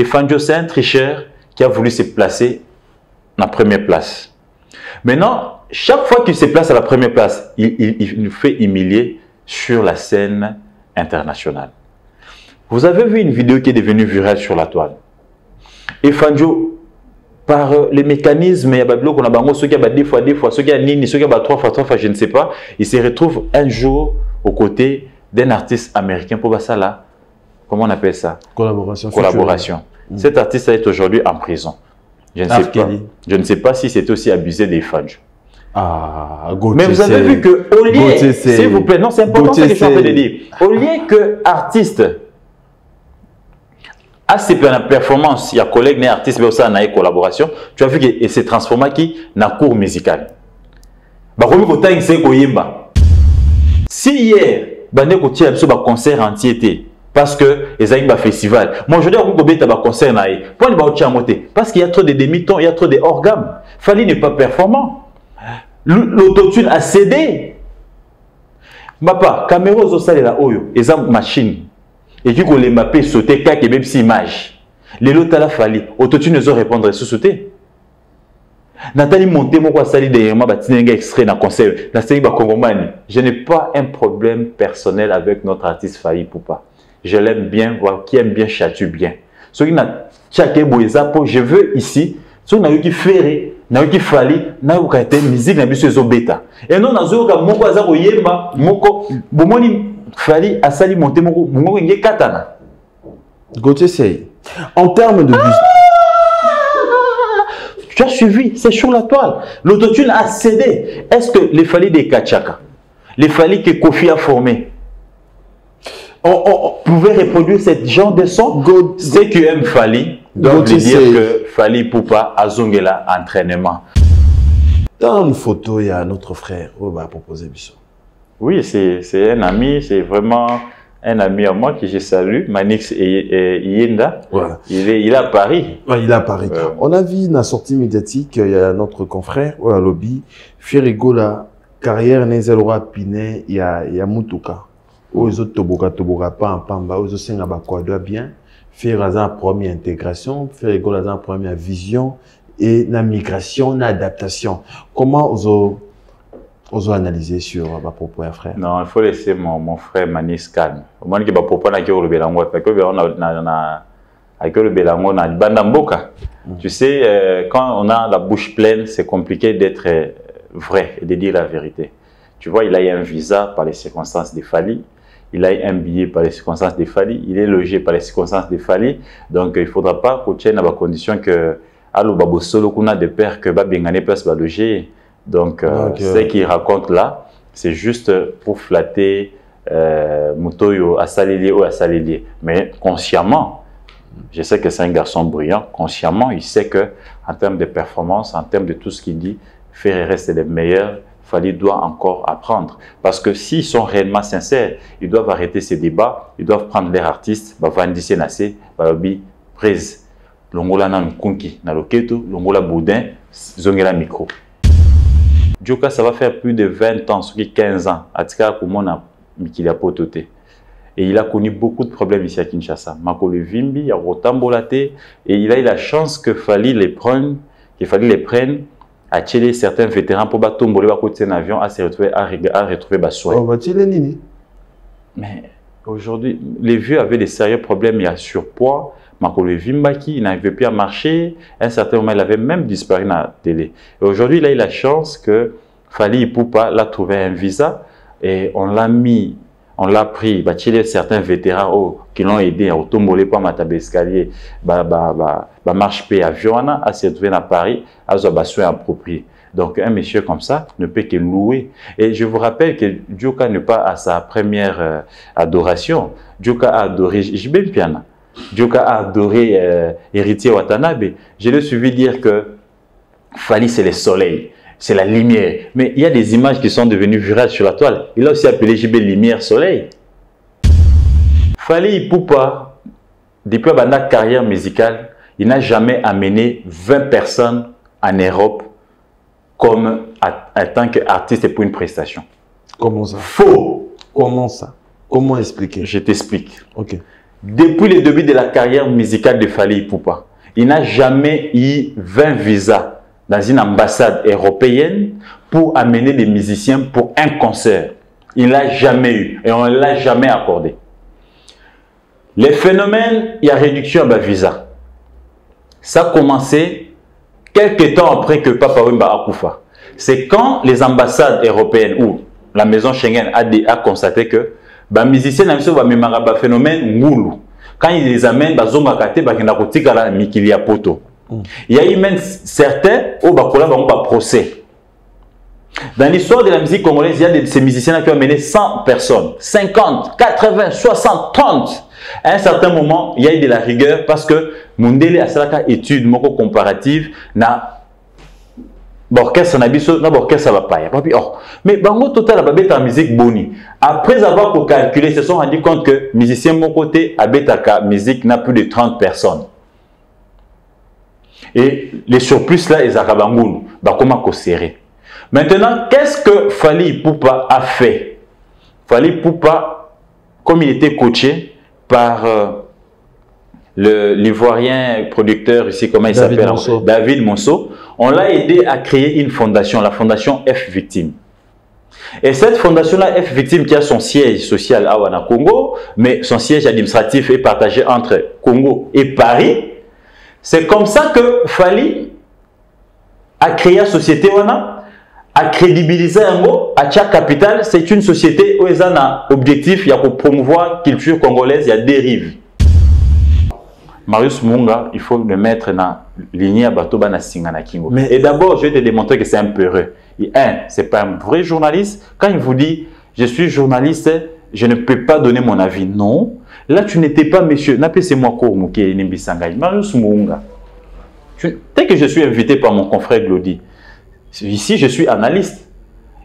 Et Fangio, c'est un tricheur qui a voulu se placer en première place. Maintenant, chaque fois qu'il se place à la première place, il nous fait humilier sur la scène internationale. Vous avez vu une vidéo qui est devenue virale sur la toile. Et Fangio, par les mécanismes, il y a ceux qui ont deux fois, ceux qui ont nini, ceux qui ont trois fois, je ne sais pas, il se retrouve un jour aux côtés d'un artiste américain pour ça là. Comment on appelle ça? Collaboration. Cet artiste est aujourd'hui en prison. Je ne sais pas si c'est aussi abusé des fans. Ah, mais vous avez vu que au lieu, s'il vous plaît, non, c'est important ce que je suis en train de dire. Au lieu que artiste a ses performances, il y a collègues, il y a artistes, mais aussi une collaboration, tu as vu qu'il s'est transformé qui dans cours musical. Si hier, il y a un concert entier, parce que les amis festival. Moi aujourd'hui on peut un concert parce qu'il y a trop de demi-tons, il y a trop de hors-gamme. Fally n'est pas performant. L'autotune a cédé. Papa, caméra aux salles là oyo, exemple machine. Et puis qu'on les mappé sauter quelques même si image. Les lots à la Fally, autotune les ont répondre sous sauter. Nathalie Monté, moi sali derrière moi batinenga extrait dans concert. Je n'ai pas un problème personnel avec notre artiste Fally Ipupa. Je l'aime bien, voir qui aime bien châtue bien. Ceux qui n'ont chaque boisa, je veux ici, ceux qui n'ont qui ferré, n'ont qui Fally, n'ont qui été musique, n'ont qui bêta. Et non, dans un cas, mon voisin au yemba, moko, bomoni Fally a sali monté moko, moko nge katana. Gauthier Seye, en termes de business. Tu as suivi, c'est sur la toile. L'autotune a cédé. Est-ce que les Fally des Kachaka, les Fally que Kofi a formé, on pouvait reproduire ce genre de son? Ceux qui aiment Fally doivent dire que Fally Ipupa a zongela entraînement. Dans une photo, il y a notre frère. On va proposer Bissot. Oui, c'est un ami, c'est vraiment un ami à moi que je salue, Manix Yenda. Voilà. Il est à Paris. Ouais, il est à Paris. On a vu dans la sortie médiatique, il y a notre confrère, lobby, Firigo, la carrière Nezelora Pinet, il y a Mutuka. Aux autres toboka pas en pamba, aux autres c'est doit bien faire la première intégration, faire la première vision et la migration, l'adaptation. Comment vous analyser sur ma propre frère? Non, il faut laisser mon frère Manis calme. Au moins que ma propre n'a que le belango, parce que le belango na bandamboka. Tu sais, quand on a la bouche pleine, c'est compliqué d'être vrai et de dire la vérité. Tu vois, il a eu un visa par les circonstances de Fally. Il a eu un billet par les circonstances de Fally. Il est logé par les circonstances de Fally. Donc, il ne faudra pas qu'on tienne à la condition que Allo Babo Solo qu'on a de père que Babengane peut se loger. Donc, ce qu'il raconte là, c'est juste pour flatter Mutoyo à Salilier ou à Salilier. Mais consciemment, je sais que c'est un garçon brillant. Consciemment, il sait que en termes de performance, en termes de tout ce qu'il dit, Ferrer reste le meilleur. Fally doit encore apprendre. Parce que s'ils sont réellement sincères, ils doivent arrêter ces débats, ils doivent prendre leur artiste, Vandi Nase, Balobi, prise. Longola nan Kunki, na Loketo, Longola Boudin, Zongela Micro. Djoka, ça va faire plus de 20 ans, ce qui est 15 ans, Atika Kumona Mikilia Potote. Et il a connu beaucoup de problèmes ici à Kinshasa. Makolo Vimbi, il y a Rotambolate, et il a eu la chance que Fally les prenne, à tirer certains vétérans pour tomber à côté d'un avion, à se retrouver à retrouver Bassoy. On va tirer Nini. Mais aujourd'hui, les vieux avaient des sérieux problèmes. Il y a surpoids. Makolo Vimbaki, il n'arrivait plus à marcher. À un certain moment, il avait même disparu dans la télé. Et aujourd'hui, il a eu la chance que Fally Ipupa l'a trouvé un visa et on l'a mis. On l'a pris, il va tirer certains vétérans qui l'ont aidé à tomber par Matabe escalier, marche paix avion, à se retrouver à Paris, à avoir soin approprié. Donc un monsieur comme ça ne peut que louer. Et je vous rappelle que Djoka n'est pas à sa première adoration. Djoka a adoré Jibem Piana. Djoka a adoré Héritier Watanabe. Je l'ai suivi dire que Fally c'est le soleil. C'est la lumière. Mais il y a des images qui sont devenues virales sur la toile. Il a aussi appelé JB Lumière Soleil. Fally Ipupa, depuis sa carrière musicale, il n'a jamais amené 20 personnes en Europe comme en tant qu'artiste pour une prestation. Comment ça? Faux. Comment ça? Comment expliquer? Je t'explique. Ok. depuis le début de la carrière musicale de Fally Ipupa, il n'a jamais eu 20 visas dans une ambassade européenne pour amener des musiciens pour un concert. Il ne l'a jamais eu et on ne l'a jamais accordé. Les phénomènes, il y a réduction à visa. Ça a commencé quelques temps après que Papa Wemba a Koufa. C'est quand les ambassades européennes ou la maison Schengen a constaté que les musiciens ont un phénomène ngoulou. Quand ils les amènent, ils ont il y a eu même certains qui ont un procès. Dans l'histoire de la musique congolaise, il y a de ces musiciens qui ont amené 100 personnes, 50, 80, 60, 30. À un certain moment, il y a eu de la rigueur parce que Mundele a fait une étude comparative na l'orchestre ça va pas. Mais bango total a en musique boni. Après avoir calculé, ils se sont rendus compte que musicien mon côté a musique n'a plus de 30 personnes. Et les surplus là, ils ont comment serrer. Maintenant, qu'est-ce que Fally Ipupa a fait? Fally Ipupa, comme il était coaché par l'ivoirien producteur ici, comment il s'appelle? David Monceau. On l'a aidé à créer une fondation, la fondation F Victime. Et cette fondation-là, F Victime, qui a son siège social à Wana Congo, mais son siège administratif est partagé entre Congo et Paris. C'est comme ça que Fally a créé la société Wana, a crédibilisé un mot, à chaque capitale. C'est une société où ils ont un objectif, il y a pour promouvoir la culture congolaise, il y a des rives. Marius Munga, il faut le mettre dans la lignée à Batoba na Singana Kingo. Et d'abord, je vais te démontrer que c'est un peureux. Ce n'est pas un vrai journaliste. Quand il vous dit, je suis journaliste, je ne peux pas donner mon avis. Non. Là, tu n'étais pas monsieur. N'appelez-moi Kourmouke Nimbisangai. Marius Munga. Dès que je suis invité par mon confrère Glody, ici, je suis analyste.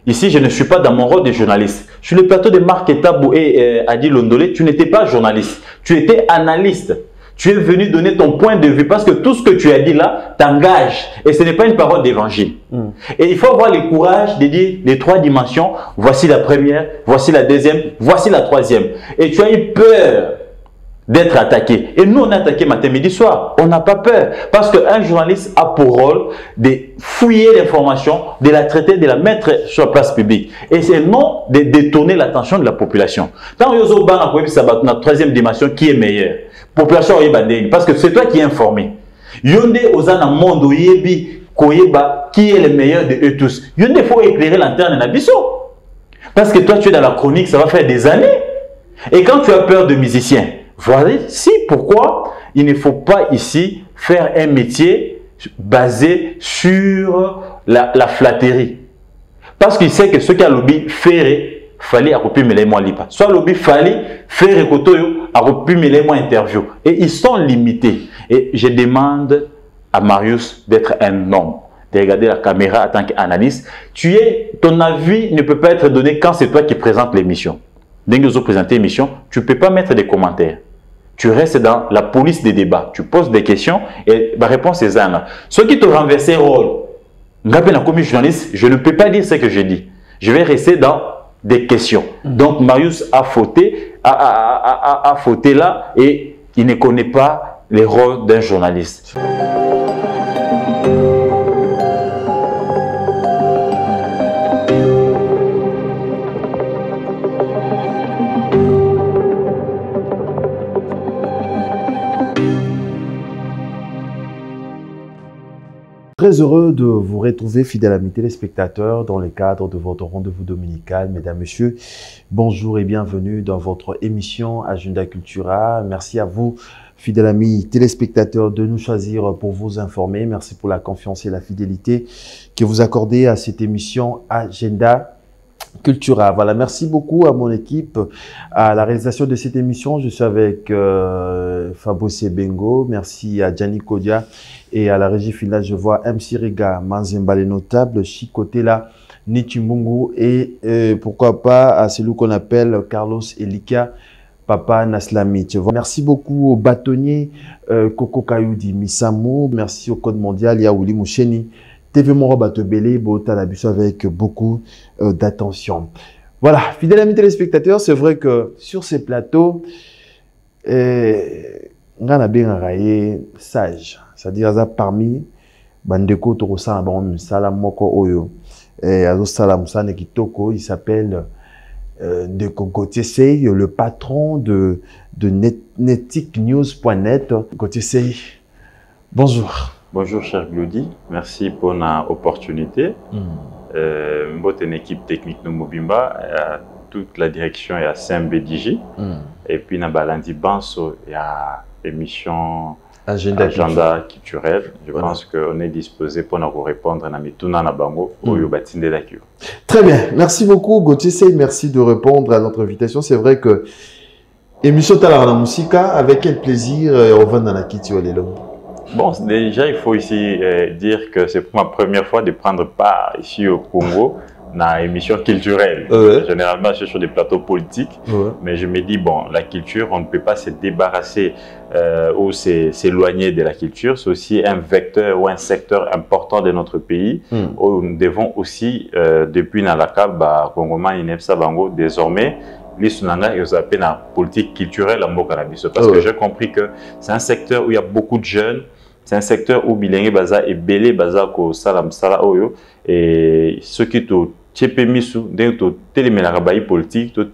Ici, je ne suis pas dans mon rôle de journaliste. Sur le plateau de Marc Etabou et Adi Londolé, tu n'étais pas journaliste. Tu étais analyste. Tu es venu donner ton point de vue parce que tout ce que tu as dit là t'engage. Et ce n'est pas une parole d'évangile. Et il faut avoir le courage de dire les trois dimensions. Voici la première, voici la deuxième, voici la troisième. Et tu as eu peur d'être attaqué. Et nous, on a attaqué matin, midi, soir. On n'a pas peur. Parce qu'un journaliste a pour rôle de fouiller l'information, de la traiter, de la mettre sur la place publique. Et c'est non de détourner l'attention de la population. Quand on a la troisième dimension, qui est meilleure? Population, parce que c'est toi qui es informé. Yonde Ozana Mondo Yebi Koyeba, qui est le meilleur de eux tous. Yonde, il faut éclairer l'interne Nabiso. Parce que toi, tu es dans la chronique, ça va faire des années. Et quand tu as peur de musicien, voilà, si, pourquoi il ne faut pas ici faire un métier basé sur la flatterie. Parce qu'il sait que ce qu'a lobby fait Fally a copié mes mots lipa. Soit lobby Fally fait Kotoyo a copié mes mots interview. Et ils sont limités. Et je demande à Marius d'être un homme, de regarder la caméra en tant qu'analyste. Ton avis ne peut pas être donné quand c'est toi qui présentes l'émission. Dès que nous avons présenté l'émission, tu ne peux pas mettre des commentaires. Tu restes dans la police des débats. Tu poses des questions et la réponse est ça. Ceux qui te renversent le rôle, comme journaliste, je ne peux pas dire ce que je dis. Je vais rester dans des questions. Donc Marius a fauté là et il ne connaît pas les rôles d'un journaliste. Très heureux de vous retrouver, fidèles amis téléspectateurs, dans le cadre de votre rendez-vous dominical. Mesdames, Messieurs, bonjour et bienvenue dans votre émission Agenda Cultura. Merci à vous, fidèles amis téléspectateurs, de nous choisir pour vous informer. Merci pour la confiance et la fidélité que vous accordez à cette émission Agenda Cultura. Voilà, merci beaucoup à mon équipe, à la réalisation de cette émission. Je suis avec Fabrice Bengo. Merci à Gianni Kodia et à la régie finale. Je vois MC Riga, Manzemba les notables, Chikotela, Nichimungu et pourquoi pas à celui qu'on appelle Carlos Elika, Papa Naslami. Merci beaucoup au bâtonnier Coco Kayoudi Misamou. Merci au Code Mondial Yaouli Moucheni. TV Moro Batobele, Botalabuso avec beaucoup d'attention. Voilà, fidèles amis téléspectateurs, c'est vrai que sur ces plateaux, ngana bien raillé sage, c'est-à-dire ça parmi bandeko to ça ba misala moko oyo azo sala musane kitoko, il s'appelle Ndeko Gauthier Sey, le patron de neticnews.net. Gauthier Sey, bonjour. Bonjour cher Glody, merci pour l'opportunité. Mbote une équipe technique de Mobimba, toute la direction est à CMBDJ. Et puis na Balandi Banso, il y a émission agenda culturel. Je pense qu'on est disposé pour nous répondre à Mituna Nabango ou Yobatinde Lakio. Très bien, merci beaucoup Gauthier Sey, merci de répondre à notre invitation. C'est vrai que émission Talarana Musika, avec quel plaisir on va dans la Kitio Lelo. Bon, déjà, il faut ici dire que c'est pour ma première fois de prendre part ici au Congo dans émission culturelle. Généralement, je suis sur des plateaux politiques, mais je me dis, bon, la culture, on ne peut pas se débarrasser ou s'éloigner de la culture. C'est aussi un vecteur ou un secteur important de notre pays où nous devons aussi, depuis Nalaka, Congoman, Inepsa, Bango, désormais, l'Isunanga et appelle la politique culturelle à Mokanabiso. Parce que j'ai compris que c'est un secteur où il y a beaucoup de jeunes, c'est un secteur où Bilingue Baza et Belé Baza ko Salam Sala Oyo et ceux qui te Tchepemisu, d'un téléménarabaï politique, tout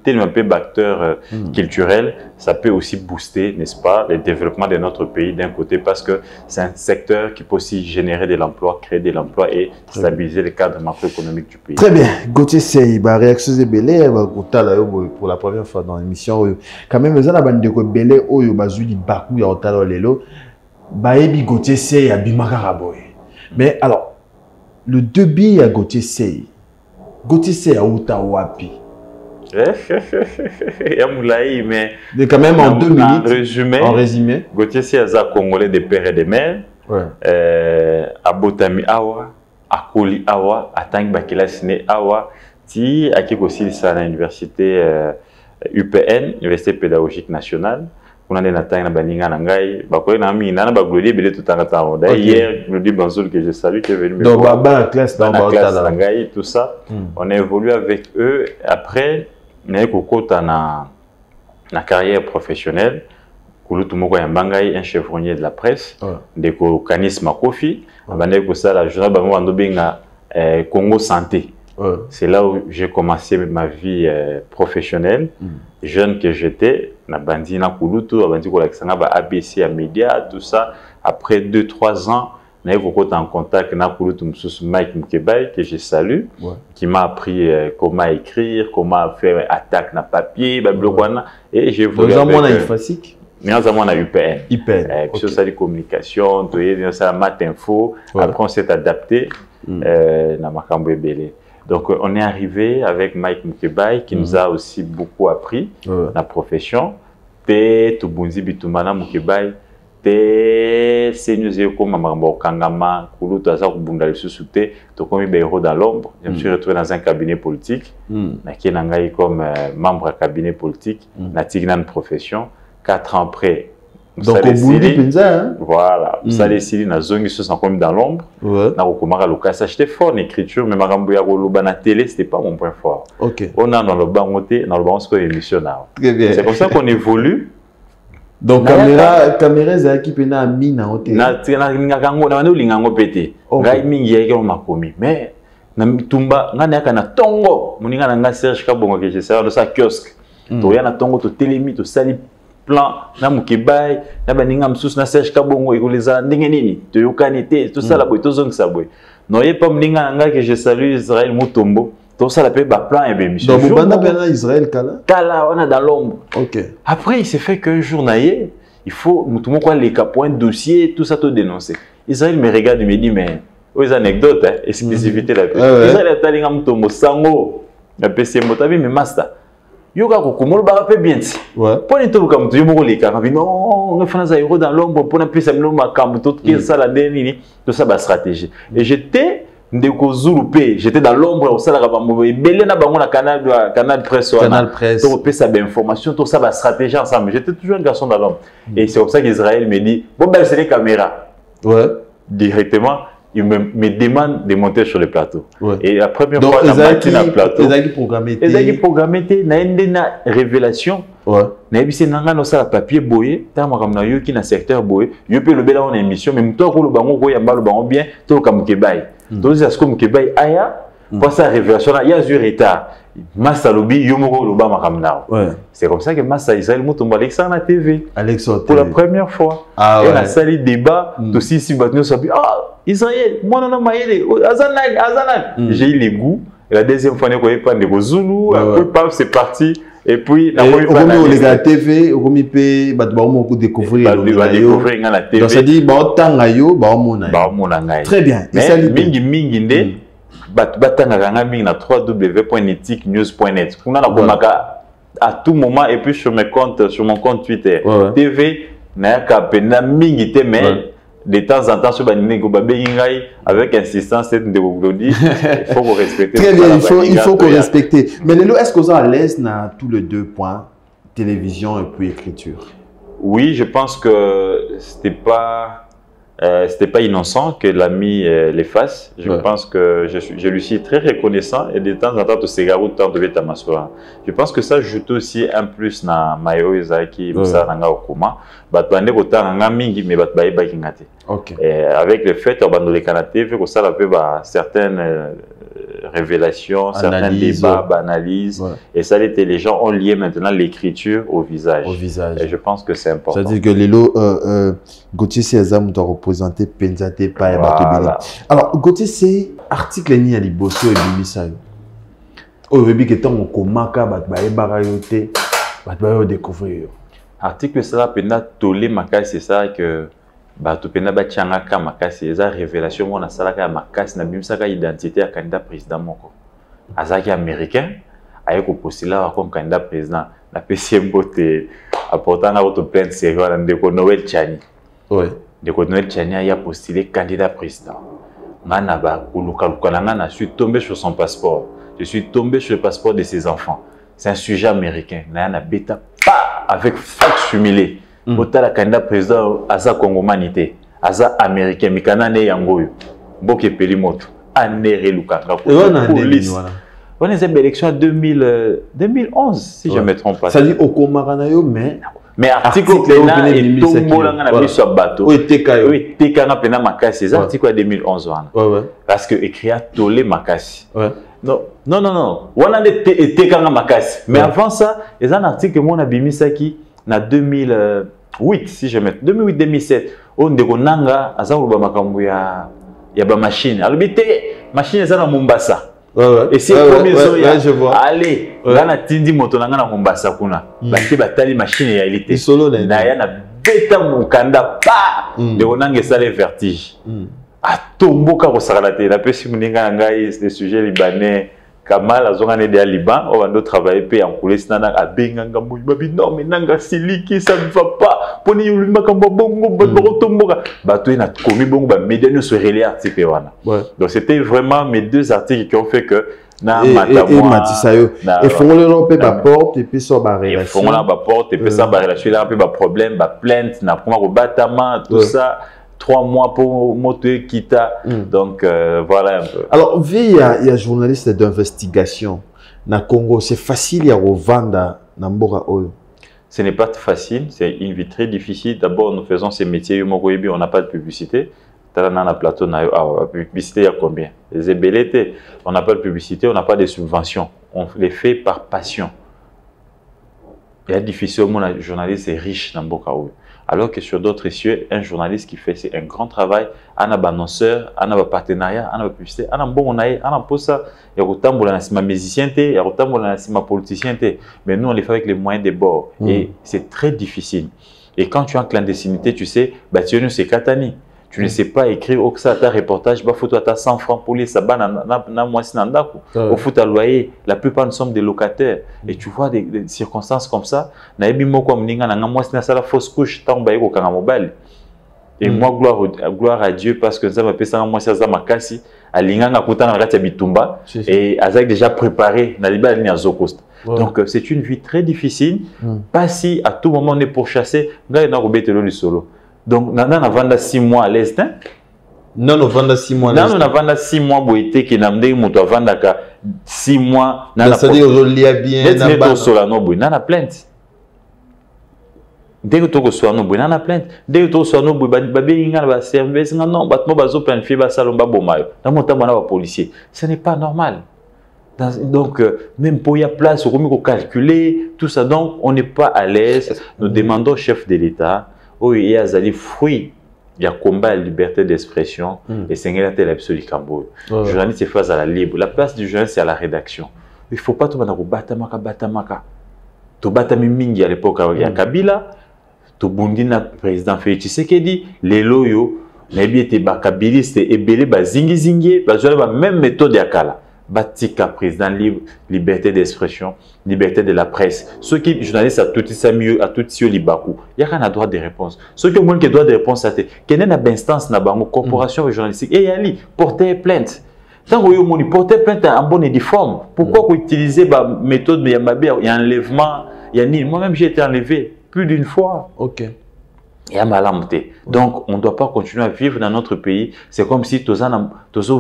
acteur culturel, ça peut aussi booster, n'est-ce pas, le développement de notre pays d'un côté parce que c'est un secteur qui peut aussi générer de l'emploi, créer de l'emploi et stabiliser le cadre macroéconomique du pays. Très bien. Gauthier Sey, réaction de Belé, pour la première fois dans l'émission, quand même, vous avez dit que Belé, Oyo, Bazuli, Bakou, Yaotalo, Lelo, Baebi Gauthier Sey, Abimagaraboy. Mais alors, le début à Gauthier Sey, Gauthier Sey à Outawapi. Yamoulaï, mais quand même en 2 minutes, en résumé, Gauthier Sey à Congolais de père et de mère, à Botami Awa, à Koli Awa, à Tang Bakila Sine Awa, ti à Kikosi à l'université UPN, Université pédagogique nationale. On a des natans na baninga nangai, bakole na mi na baglodi belé tout en temps. Hier, Glody Banzoul que je salue qui est venu me voir. Donc la classe nangai tout ça. On a évolué avec eux. Après, on a eu na carrière professionnelle. Kulutu moko ya bangai, un chevronnier de la presse, Ndeko Kanis Makofi. On a eu ça la journée bango ando benga Congo Santé. C'est là où j'ai commencé ma vie professionnelle. Jeune que j'étais, na bandi na kulutu, bandi ko laksanga ba ABC à média, tout ça. Après 2-3 ans, na eu en contact na kulutu msusu Mike Mukebay que je salue, qui m'a appris comment écrire, comment faire attaque na papier, bablokwana et j'ai voulu avec mais on a UPN. Puis ça des communications, ça mat info, après on s'est adapté na makambo ebele. Donc, on est arrivé avec Mike Mukebay qui nous a aussi beaucoup appris la profession. Te Tubunzi Bitumana Mukebay, te Senyuze comme Mambo Kangama, Kulutu Azar Bundali Susute, to comme héros dans l'ombre. Je me suis retrouvé dans un cabinet politique, qui est comme membre à cabinet politique, na Tignan profession. 4 ans après, donc au bout du pinza, voilà, ça les Sili na zongi se sont comme dans l'ombre. Na Okomara Lucas, j'étais fort en écriture, mais Marambo ya Goloba na télé, c'était pas mon point fort. On a dans le bangoté, dans le banc ce émission. C'est comme ça qu'on évolue. Donc caméra za qui pena mina hôtel. Na ngakango na wana lingango pété. Ngai mingi yake on makomi, mais na mitumba ngana yaka na tongo, muninga na nga Serge Kabongo que je sais dans sa kiosque. To ya na tongo to télémi to sali plan na Mukebay na baninga msusu na Serge Kabongo ekoleza ndenge nini to yokani te tout ça la boy to zongisa boy noye pa mninga nanga que je salue Israël Mutombo tout ça la pe ba plan et émission donc banda bana Israël kala on a dans l'ombre. Après il s'est fait qu'un jour naïe il faut mutumo quoi les point dossier tout ça to dénoncer. Israël me regarde et me dit mais aux anecdotes exclusivité la Israël a talinga Mutombo sango la PC motabi mais master yoga kokomolo ba pe bien ti poni to luka mutu yomoko leka kabi non ngefana za euro dans l'ombre pona pesa mino makambo to ke sala nini to ça ba stratégie et j'étais ndeko Zulu pe j'étais dans l'ombre au sala ka bambo belé na bango na canal presse to pesa ba information to ça ba stratégie ensemble j'étais toujours un garçon dans l'ombre et c'est comme ça qu'Israël me dit bon ben c'est les caméras directement il me demande de monter sur le plateau. Et la première fois, on a monté sur le plateau. Ils ont programmé. Na révélation. Ouais. Nayebi nanga no sala papier boye, ta makambo na yo ki na secteur boye, yo pe lobela on émission mais muto ko lo bango ko yamba lo bango bien, to kam kebai. Donc c'est ce que kebai aya pour sa révélation il y a du retard. Massa lobi yo moko lo ba makambo na. Ouais. C'est comme ça que Massa Israël Mutombo Alexa na TV. Alexa pour la première fois. Ah, et ouais. la salle débat tout si batno sabi ah Israël moi non maïle Azanal j'ai eu les goûts. Et la deuxième fois, on a parlé de Zulu, après, c'est parti. Et puis, on a TV, on a découvrir la TV. Donc, ça dit, très bien. Mais, mingi, batanga mingi na www.netiknews.net. On a à tout moment, et puis sur mon compte Twitter. TV, na mingi te, mais de temps en temps, sur avec insistance, il faut qu'on respecte. Très bien, il faut qu'on respecte. Mais est-ce que vous êtes à l'aise dans tous les deux points, télévision et puis écriture? Oui, je pense que c'était pas innocent que l'ami les fasse. Je pense que je lui suis très reconnaissant et de temps en temps, je pense que ça joue aussi un plus dans Mayo Izaki, avec le fait que ça certaines révélations, certains débats, analyses, et ça les gens ont lié maintenant l'écriture au visage. Et je pense que c'est important. C'est-à-dire que Lelo Gauthier César doit représenter Penzate par voilà. Alors Gauthier c'est article ni à Liboso et Bimisayo. Au début que tant on komaka barayote découvrir. Article ça pena tolé makai c'est ça que bato pena ba tianga ka makasi eza révélation mona sala ka makasi na bimisaka identité ya candidat président moko azaki américain ayeko postula comme candidat président na PCM bote apportant na auto plainte sérieux na ndeko Noël Tchani. Ouais. Ndeko Noël Tchani a postulé candidat président. Ngana ba kuluka na suis tombé sur son passeport. Je suis tombé sur le passeport de ses enfants. C'est un sujet américain. Na bêta pas avec fax humilé. Botala candidat président aza congomanité, aza américain mikana ne yangoyo. Boke pelimoto, anere lukanga police. On est en élection en 2011 si je me trompe pas. Ça dit au Komaranayo mais article pena et tombolanga na biso bateau. Oui, teka na pena makasi, c'est article en 2011 wana. Parce que écrit à tolé makasi. Non. Wana de teka na makasi. Mais avant ça, il y a un article que mon abimisaki na 2008 si je mets 2008-2007 on ndekonanga aza ko ba makambo ya ba machine alobite machine eza na Mombasa et c'est premier je vois allez ngana tindi moto nanga na Mombasa kuna baki batali machine ya elite na ya na beta mukanda pa ndekonanga esale vertige atomboka ko sakala te na pesi muninga ngai le sujet libanais Kamal a zongané de Liban, on va travailler puis en coulisses nana a benganga muibabi non mais nanga siliki ça ne va pas poni yulima kamba bongo batomboka bato ina komi bongo ba média ne se relais article wana. Donc c'était vraiment mes deux articles qui ont fait que na et Matisayo et font leur paix ba porte et puis ça ba relation. Font la ba porte et puis ça ba relation là peu ba problème ba plainte na comment battement tout ça 3 mois pour monter Kita. Donc, voilà un peu. Alors, il y a journaliste d'investigation. Na Congo, c'est facile à revendre dans Mbora Oyo. Ce n'est pas facile, c'est une vie très difficile. D'abord, nous faisons ces métiers, on n'a pas de publicité. Dans le plateau, la publicité, il y a combien? Les ébelletés, on n'a pas de publicité, on n'a pas de subventions. On les fait par passion. Il y a difficilement, un journaliste est riche dans Mboka Oyo. Alors que sur d'autres cieux, un journaliste qui fait un grand travail, un annonceur, un partenariat, un publicité, un bon naïe, un posa, il y a autant de musiciens, il y a autant de politiciens. Mais nous, on les fait avec les moyens de bord. Et c'est très difficile. Et quand tu es en clandestinité, tu sais, tu es Katani. Tu ne sais pas écrire au ta reportage, bah photo à 100 francs pour les sabans na moisi nandako. Au foot à loyer, la plupart nous sommes des locataires. Et tu vois des circonstances comme ça. Na ebi moko mninga na moisi na sala fausse couche tant ba yeko kanga mobile. Et moi gloire à Dieu parce que ça m'a fait ça moisi za makasi alinga na kutana na kati ya bitumba et azak déjà préparé na liba ni azokost. Donc c'est une vie très difficile. Pas si à tout moment on est pourchassé, ngai na robetelo li solo. Donc, nous avons 6 mois à l'Est. Non, nous avons 6 mois à l'Est. Nous avons 6 mois à l'Est. Nous avons 6 mois. C'est-à-dire que nous avons bien. Nous avons plainte. Dès que tu reçois nos bonnes plainte, dès que tu reçois nos bonnes services, non, battement bazo planifié basalomba bomayo. Dans mon temps, on a un policier. Ce n'est pas normal. Donc, même pour y a place, on peut calculer tout ça. Donc, on n'est pas à l'aise. Nous demandons au chef de l'État, où il y a des fruits. Il y a combat à la liberté d'expression et c'est un tel absolu Cambo. Le journaliste est face à la libre. La place du journaliste, c'est à la rédaction. Il ne faut pas tout le monde batamaka. Tu batami mingi à l'époque, il y a Kabila. To bundina président Félix Tshisekedi les loyo na biete bakabiliste ebele bazingi zingi bazwa ba même méthode ya kala batika président libre liberté d'expression liberté de la presse ceux qui journalistes à tout ça mieux à tout sio libaku ya kana droit de réponse ceux qui ont droit de réponse à te kenen na instance na bango corporation journalistique et yali porter plainte tant que yo moni porter plainte en bonne et due forme pourquoi utiliser ba méthode ya mabe ya enlèvement ya ni moi-même j'ai été enlevé plus d'une fois. Ok. Et à malamté. Donc, on ne doit pas continuer à vivre dans notre pays. C'est comme si tous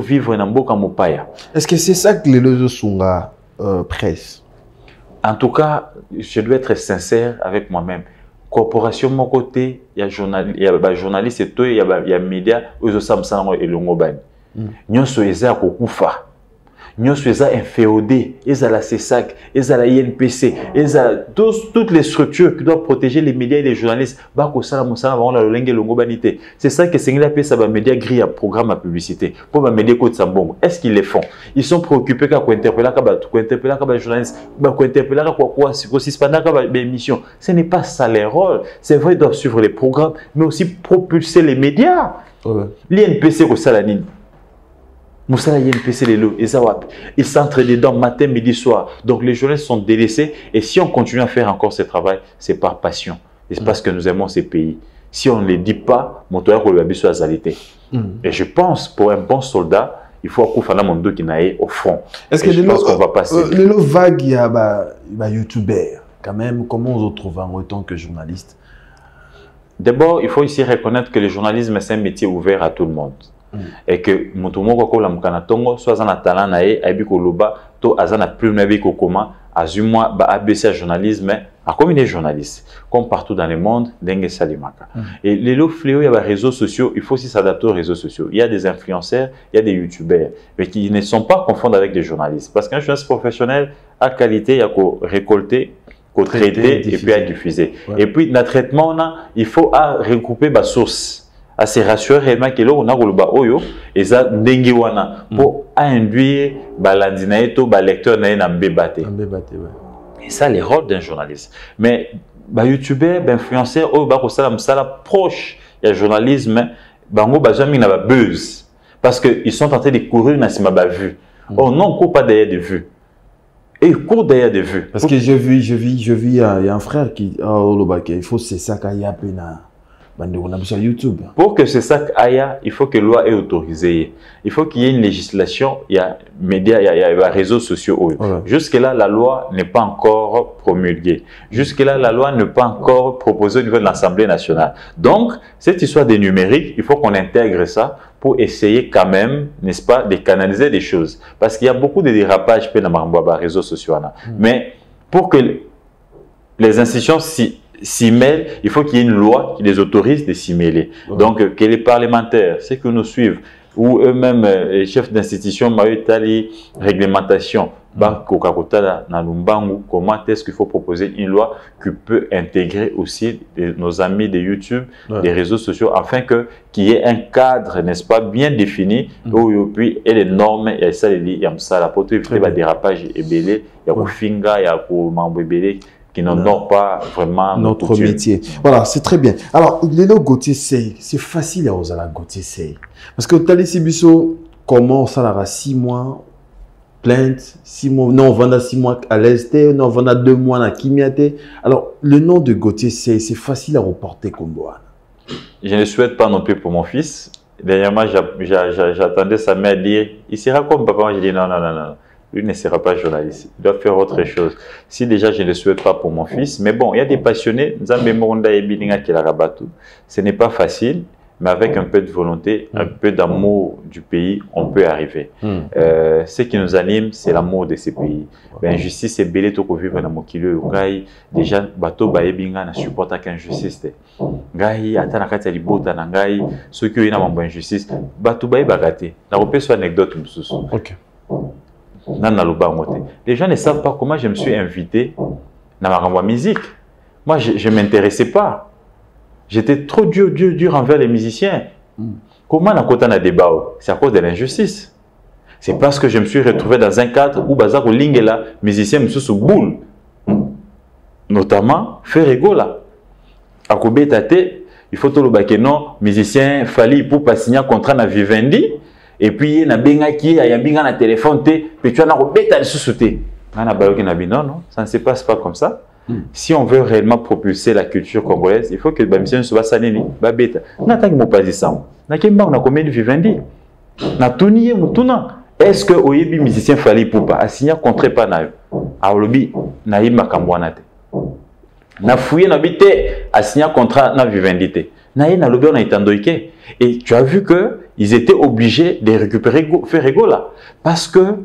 vivre dans Mboka Mopaya. Est-ce que c'est ça que les réseaux sont presse? En tout cas, je dois être sincère avec moi-même. Corporation, mon côté, il y a journaliste et tout, il y a médias, ils ont ça et le Ngoban. Nous sommes à Kokufa. Nous sommes inféodés, ils ont la CESAC, ils ont la INPC, ils ont toutes les structures qui doivent protéger les médias et les journalistes. C'est ça que c'est appelé ça, médias grillés à programme à publicité. Pour les médias côté Sambongo, est-ce qu'ils les font? Ils sont préoccupés qu'à interpeller les journalistes, interpeller les émissions. Ce n'est pas ça leur rôle. C'est vrai, ils doivent suivre les programmes, mais aussi propulser les médias. L'INPC, c'est ça la ligne. Moussala YNPC les lots, ils s'entraînent dedans matin, midi, soir. Donc les journalistes sont délaissés et si on continue à faire encore ce travail, c'est par passion. Et c'est parce que nous aimons ces pays. Si on ne les dit pas, mon toit pour le babi soit azalité. Et je pense pour un bon soldat, il faut qu'on mon dos qui n'aille au front. Est-ce que je pense qu'on va passer. Les lots vagues, il y a youtubeurs quand même. Comment on se retrouve en tant que journaliste? D'abord, il faut ici reconnaître que le journalisme c'est un métier ouvert à tout le monde. Et que mutumo ko la mukana tongo soit za na talent na ye aibi ko loba to azana plume na bi ko koma azumwa ba ABC journalisme a comme des journalistes comme partout dans le monde dengue salimaka et les lots fléaux il y a des réseaux sociaux il faut aussi s'adapter aux réseaux sociaux il y a des influenceurs il y a des youtubeurs mais qui ne sont pas confondus avec des journalistes parce qu'un journaliste professionnel à qualité il y a qu'au récolter qu'au traiter et puis à diffuser et puis dans le traitement il faut à regrouper ma source à se rassurer réellement que l'on a le oyo et ça dengue wana pour induire balandinaeto ba lecteur na na mbebate et ça les rôles d'un journaliste mais ba youtubeur ba influenceur o ba ko sala msala proche ya journalisme bango bazami na ba buzz parce que ils sont en train de courir na sima ba vue oh non court pas derrière des vues et il court derrière des vues parce que je vis il y a un frère qui il faut c'est ça qu'il y a pena. YouTube. Pour que ce sac aille, il faut que la loi est autorisée. Il faut qu'il y ait une législation, il y a médias, il y a les réseaux sociaux. Jusque-là, la loi n'est pas encore promulguée. Jusque-là, la loi n'est pas encore proposée au niveau de l'Assemblée nationale. Donc, cette histoire des numériques, il faut qu'on intègre ça pour essayer quand même, n'est-ce pas, de canaliser des choses. Parce qu'il y a beaucoup de dérapages dans les réseaux sociaux. Mais pour que les institutions s'y mêlent, il faut qu'il y ait une loi qui les autorise de s'y mêler. Donc, que les parlementaires, ceux que nous suivent, ou eux-mêmes, les chefs d'institution, réglementation, comment est-ce qu'il faut proposer une loi qui peut intégrer aussi nos amis de YouTube, des réseaux sociaux, afin qu'il y ait un cadre, n'est-ce pas, bien défini, où puis et les normes, et ça, il y a ça, pour éviter les dérapages et belé, il y a finga, il y a mambo belé, qui n'honorent pas vraiment notre métier. Voilà, c'est très bien. Alors, les lots Gauthier Sey, c'est facile à oser la Gauthier Sey. Parce que Tali Sibiso commence à 6 mois, plainte, 6 mois, non, on vend à 6 mois à l'Est, non, on vend à 2 mois à Kimiate. Alors, le nom de Gauthier Sey, c'est facile à reporter comme Boan. Je ne souhaite pas non plus pour mon fils. Dernièrement, j'attendais sa mère dire, il sera comme papa. Moi, j'ai dit non, non, non, non. Lui ne sera pas journaliste. Il doit faire autre chose. Si déjà je ne le souhaite pas pour mon fils, mais bon, il y a des passionnés. Ce n'est pas facile, mais avec un peu de volonté, un peu d'amour du pays, on peut arriver. Ce qui nous anime, c'est l'amour de ces pays. L'injustice est belle, tout vivre dans mon kilo. Déjà, bateau baebinga na supporta qu'injustice. Gai atana kati ya libota na ngai, ceux qui ont une injustice, bateau baebagate. Na repère sur anecdote msusu. OK. Les gens ne savent pas comment je me suis invité dans ma musique. Moi, je ne m'intéressais pas. J'étais trop dur envers les musiciens. Comment on a débat? C'est à cause de l'injustice. C'est parce que je me suis retrouvé dans un cadre où Bazar ou Lingela, musicien, me sous boule. Notamment, Ferregola. À Kobe Tate, il faut tout le baquet non, musicien, Fali pour pas signer un contrat dans Vivendi. Et puis, il y a un téléphone, puis tu as un bêta sous-souté. Non, ça ne se passe pas comme ça. Si on veut réellement propulser la culture congolaise, il faut que les musiciens soient sanés. Est-ce que Oyebi musicien Fali Poupa a signé un contrat pas na Aolobi na Ima Kambwanate? Na fouillé na bité a signé un contrat na Vivendi. Na Ina Lobi on a itandoike. Et tu as vu que ils étaient obligés de récupérer Ferregola parce que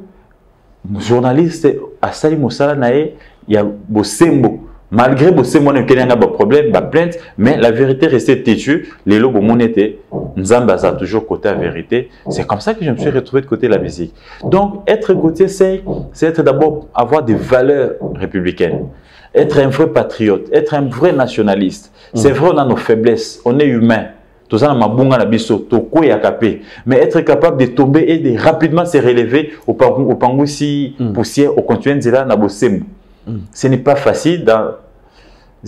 journaliste à Sali Moussala nae il y a Bosembo. Malgré Bosembo, on a un problème, une plainte, mais la vérité restait têtue. Les lobes monétés, Nzamba a toujours côté la vérité. C'est comme ça que je me suis retrouvé de côté de la musique. Donc, être côté, c'est être d'abord avoir des valeurs républicaines. Être un vrai patriote, être un vrai nationaliste. C'est vrai, on a nos faiblesses, on est humain. Tout ça, mais être capable de tomber et de rapidement se relever au Pangousi, poussière, au continent de la Bosembo. Ce n'est pas facile dans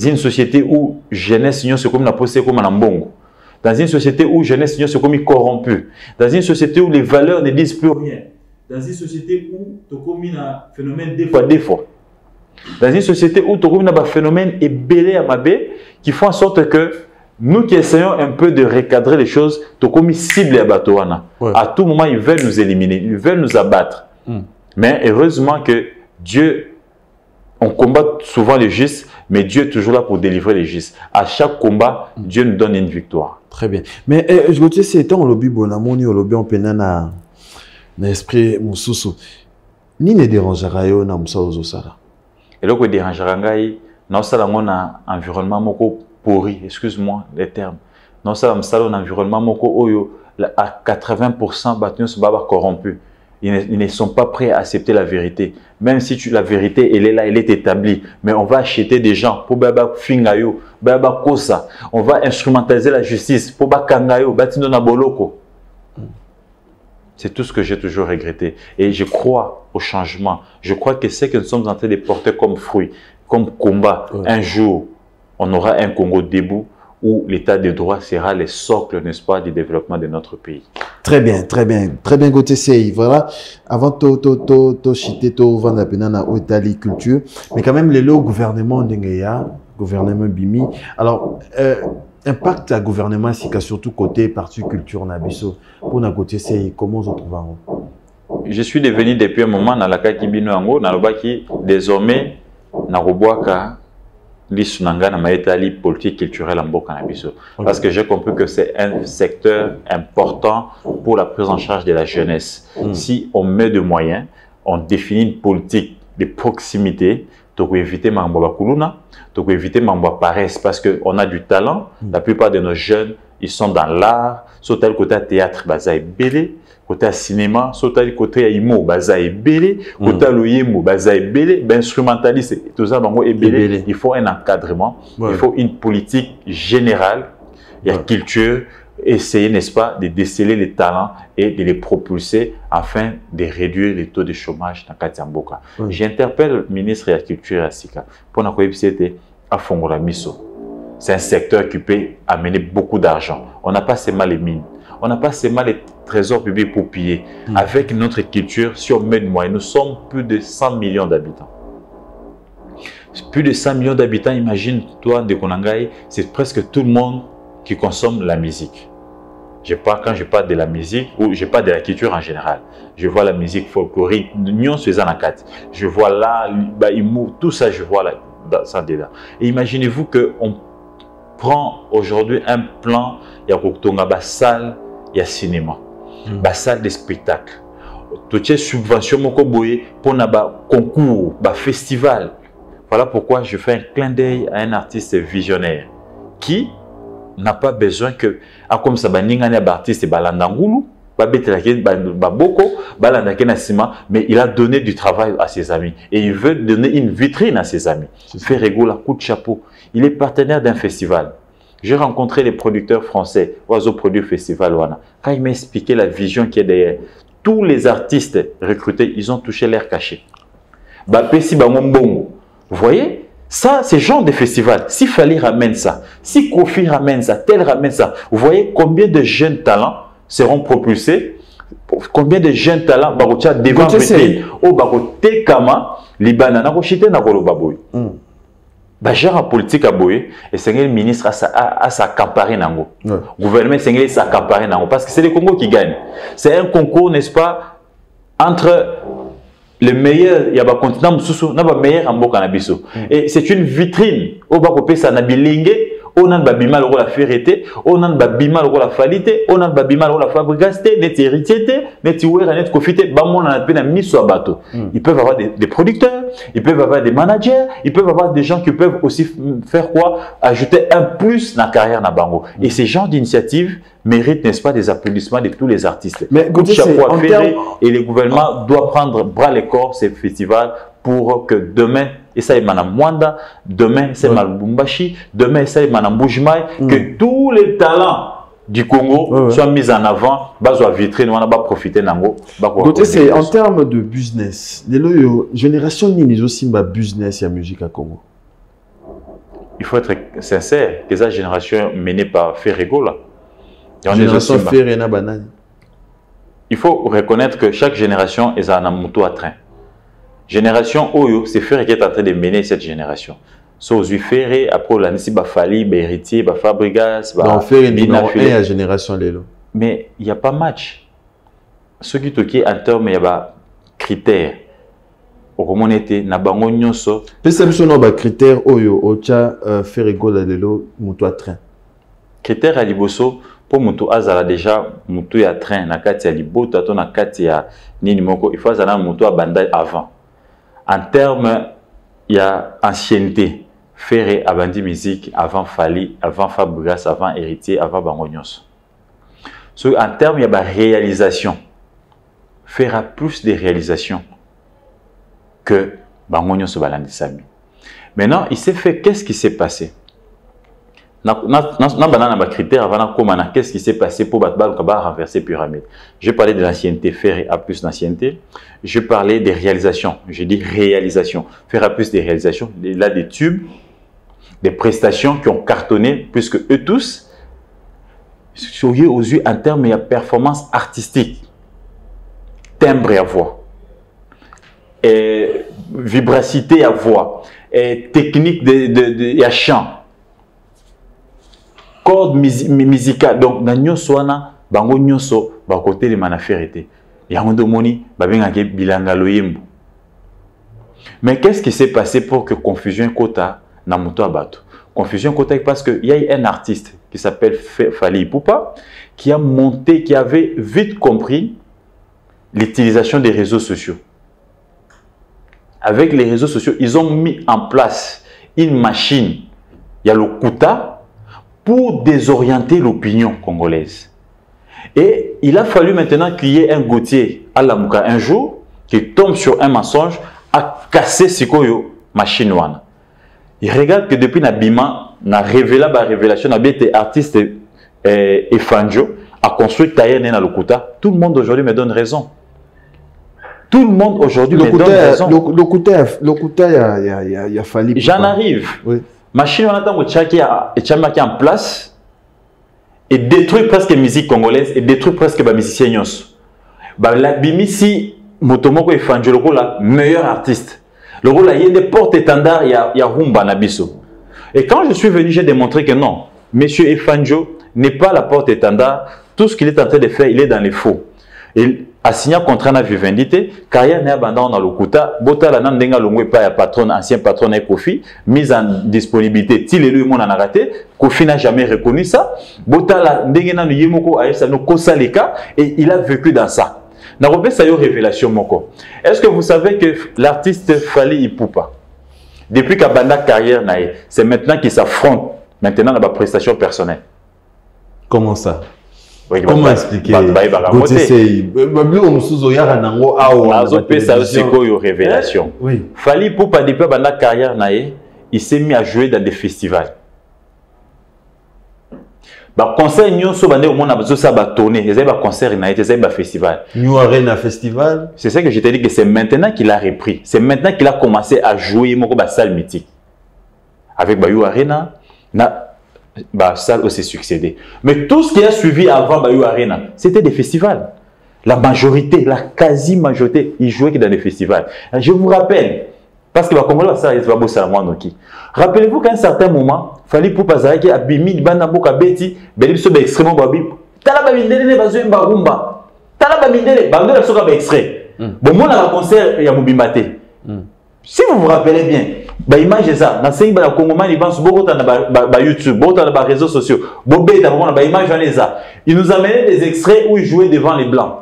une société où jeunesse c'est comme la posée comme un bongo. Dans une société où jeunesse c'est comme corrompu. Dans une société où les valeurs ne disent plus rien. Dans une société où tu as commis un phénomène des fois. Dans une société où tu as commis un phénomène ébélé à mabé qui font en sorte que nous qui essayons un peu de recadrer les choses, tu as commis cible à Batouana. À tout moment, ils veulent nous éliminer, ils veulent nous abattre. Mais heureusement que Dieu. On combat souvent les justes, mais Dieu est toujours là pour délivrer les justes. À chaque combat, Dieu nous donne une victoire. Très bien. Mais je veux dire, c'est tant lobby bonamoni, lobby en penana, l'esprit moussoussou. Ni ne dérangera yo na moussa ozosala. Et là, quoi dérangera ngai, na osala ngona environnement moko pourri, excuse-moi les termes. Na osala msala un environnement moko oyo à 80% battu se baba corrompu. Ils ne sont pas prêts à accepter la vérité. Même si la vérité, elle est là, elle est établie. Mais on va acheter des gens pour baba fingayo, baba kosa. On va instrumentaliser la justice pour baba kangayo, batino na boloko. C'est tout ce que j'ai toujours regretté. Et je crois au changement. Je crois que c'est que nous sommes en train de porter comme fruit, comme combat. Un jour, on aura un Congo debout où l'état de droit sera le socle, n'est-ce pas, du développement de notre pays. Très bien, très bien. Très bien, Gauthier Sey. Voilà. Avant de chiter, de vendre la Italie culture. Mais quand même, le gouvernement d'Engeya, gouvernement Bimi. Alors, impact à gouvernement, c'est surtout côté parti culture Nabiso. Pour Gauthier Sey, comment vous trouvez? Je suis devenu depuis un moment dans la Kakibino Ango, dans le Baki, désormais, dans le Boaka, l'Issunanga, dans l'Italie politique culturelle en Boka Nabiso. Parce que j'ai compris que c'est un secteur important pour la prise en charge de la jeunesse. Si on met de moyens, on définit une politique de proximité, tu peux éviter Mamba Kuluna, tu peux éviter Mamba Paresse parce qu'on a du talent. La plupart de nos jeunes, ils sont dans l'art, soit tel côté théâtre, bazaï belé, côté cinéma, soit tel côté imo, bazaï belé, côté loyemo, bazaï belé, instrumentaliste, tout ça, belé. Il faut un encadrement, il faut une politique générale, il y a culture, essayer, n'est-ce pas, de déceler les talents et de les propulser afin de réduire les taux de chômage dans Katiamboka. J'interpelle le ministre de la Culture à Sika pour la coïpsété à Fongola Miso. C'est un secteur qui peut amener beaucoup d'argent. On n'a pas seulement les mines, on n'a pas seulement les trésors publics pour piller. Avec notre culture, si on met de moyens, nous sommes plus de 100 millions d'habitants. Plus de 100 millions d'habitants, imagine-toi, de Konangaï, c'est presque tout le monde qui consomme la musique. Quand je parle de la musique, ou je parle de la culture en général, je vois la musique folklorique, je vois là, tout ça, je vois là, ça dedans. Et imaginez-vous qu'on prend aujourd'hui un plan, il y a une salle, il y a cinéma, une salle de spectacle. Tu as subvention pour un concours, un festival. Voilà pourquoi je fais un clin d'œil à un artiste visionnaire qui n'a pas besoin que, comme ça, un artiste balandangulu, mais il a donné du travail à ses amis et il veut donner une vitrine à ses amis. Ferregola, coup de chapeau. Il est partenaire d'un festival. J'ai rencontré les producteurs français, Oiseau Produit Festival. Quand il m'a expliqué la vision qui est derrière, tous les artistes recrutés, ils ont touché l'air caché. Vous voyez, ça, c'est le genre de festival. Si Fali ramène ça, si Kofi ramène ça, tel ramène ça, vous voyez combien de jeunes talents seront propulsés, combien de jeunes talents devant vitrine au baroté kama libana na kochite na kolo baboy. Genre politique à boy et c'est le ministre à sa campagne nango. Gouvernement c'est sa campagne nango parce que c'est le Congo qui gagne. C'est un concours, n'est-ce pas, entre le meilleur, il y a un continent meilleur en Bokanabiso. Et c'est une vitrine au bakopé ça na bilingue. On a babima la ferreté, on a babima la falité, on a babima la fabricaste, net héritiété, net ouera, net confité, bamon a peine à mis sur bateau. Ils peuvent avoir des producteurs, ils peuvent avoir des managers, ils peuvent avoir des gens qui peuvent aussi faire quoi? Ajouter un plus dans la carrière na bango. Et ces genres d'initiatives méritent, n'est-ce pas, des applaudissements de tous les artistes. Mais écoutez, et le gouvernement doit prendre bras le corps ces festivals pour que demain, et ça est Madame Mwanda, demain c'est Malbumbashi, demain c'est Madame Boujmaï, que tous les talents du Congo soient mis en avant, baso vitrine, on va profiter d'ango. Côté c'est en termes de business, les génération ni aussi ma business et la musique à Congo. Il faut être sincère, que cette génération menée par Ferrego là. Génération Ferrena banane. Il faut reconnaître que chaque génération est un moto à train. Génération Oyo, c'est Ferré qui est en train de mener cette génération. So, Ferré, après, on a dit Fali, héritier, Fabrigas, Ferré numéro 1 à génération Lelo. Mais il n'y a pas match. Ce qui est en termes, il y a critères. Au moment où on était, na bango nyonso. Peut-être que nous critères Oyo, Ocha, Ferré Gola Lelo, moto à train. Critères à Liboso, pour moto azala déjà, moto à train, na kati ya Liboto, na kati ya Nini Moko, il faut azala moto à bandai avant. En termes, il y a ancienneté. Ferré, Abandi Musique, avant Fali, avant Fabrigas, avant Héritier, avant Bangonyos. So, en termes, il y a la réalisation. Fera plus de réalisations que Bangonyos Balandisami. Maintenant, il s'est fait, qu'est-ce qui s'est passé? Qu'est-ce qui s'est passé pour renverser pyramide? Je parlais de l'ancienneté, faire à plus d'ancienneté. Je parlais des réalisations. Je dis réalisation. Faire à plus des réalisations. Là, des tubes, des prestations qui ont cartonné, puisque eux tous, aux yeux en termes de performance artistique, timbre à voix, et vibracité à voix, et technique de chant. Corde musicale. Donc, nous sommes bango nyonso ba côté de manaférité. Yango moni babengake bilanga loyembo. Mais qu'est-ce qui s'est passé pour que confusion kota na moto abato? Confusion kota parce que il y a un artiste qui s'appelle Fali Ipupa qui a monté, qui avait vite compris l'utilisation des réseaux sociaux. Avec les réseaux sociaux, ils ont mis en place une machine. Il y a le Kuta pour désorienter l'opinion congolaise. Et il a fallu maintenant qu'il y ait un Gauthier à la Mouka un jour qui tombe sur un mensonge à casser Sikoyo machine one. Il regarde que depuis Nabima, na révélé la révélation, n'a bien été artiste et Fanjo a construit Taïen dans le Kuta. Tout le monde aujourd'hui me donne raison. Tout le monde aujourd'hui me donne raison. Le Kuta, il y a fallu. J'en arrive. Oui. Machine on attend que en place et détruit presque la musique congolaise et détruit presque les musiciens. La Bimisi Motomoko et Fanjo, le rôle meilleur artiste. Le rôle il y a des porte-étendards, il y a Rumba Nabiso. Et quand je suis venu, j'ai démontré que non, monsieur Efanjo n'est pas la porte-étendard. Tout ce qu'il est en train de faire, il est dans les faux. Et a signé un contrat na vivendité, carrière n'a pas dans le kuta, bota la nandenga longwe pas ya patron, ancien patron et Kofi, mise en disponibilité, til et lui mon en a raté, Kofi n'a jamais reconnu ça, bota la ndengena no yemoko a ça no kosa leka, et il a vécu dans ça. N'a repé ça yo révélation moko. Est-ce que vous savez que l'artiste Fally Ipupa, depuis qu'à banda carrière nae, c'est maintenant qu'il s'affronte, maintenant dans la prestation personnelle. Comment ça? Oui, comment expliquer? Révélation. Oui. Fally Ipupa depuis la carrière nae, il s'est mis à jouer dans des festivals. Bah concert nyonso bande au monde a besoin ça va tourner, ils avaient concert nae, ils avaient festival. New Arena Festival. C'est ça que je t'ai dit que c'est maintenant qu'il a repris. C'est maintenant qu'il a commencé à jouer moko ba salle mythique. Avec Bayou Arena, na bah, ça aussi succédé. Mais tout ce qui a suivi avant Bayou Arena, c'était des festivals. La majorité, la quasi-majorité, ils jouaient que dans des festivals. Je vous rappelle, parce que va Congolais, ça, il va bosser à moi, Noki. Rappelez-vous qu'à un certain moment, Fally Ipupa Zaki a bimi banda boka beti, belipso be extrêmement babi. Tala ba mindele ne bazo mba rumba. Tala ba mindele, bando la soka ba extrait. Bon, moi, on a un concert, il y a Moubimate. Si vous vous rappelez bien, bah image ça, na sengi ba Congomani bansu boko ta na YouTube, boko ta na réseaux sociaux, bobé ta ba image on ça. Il nous amenait des extraits où il jouait devant les blancs.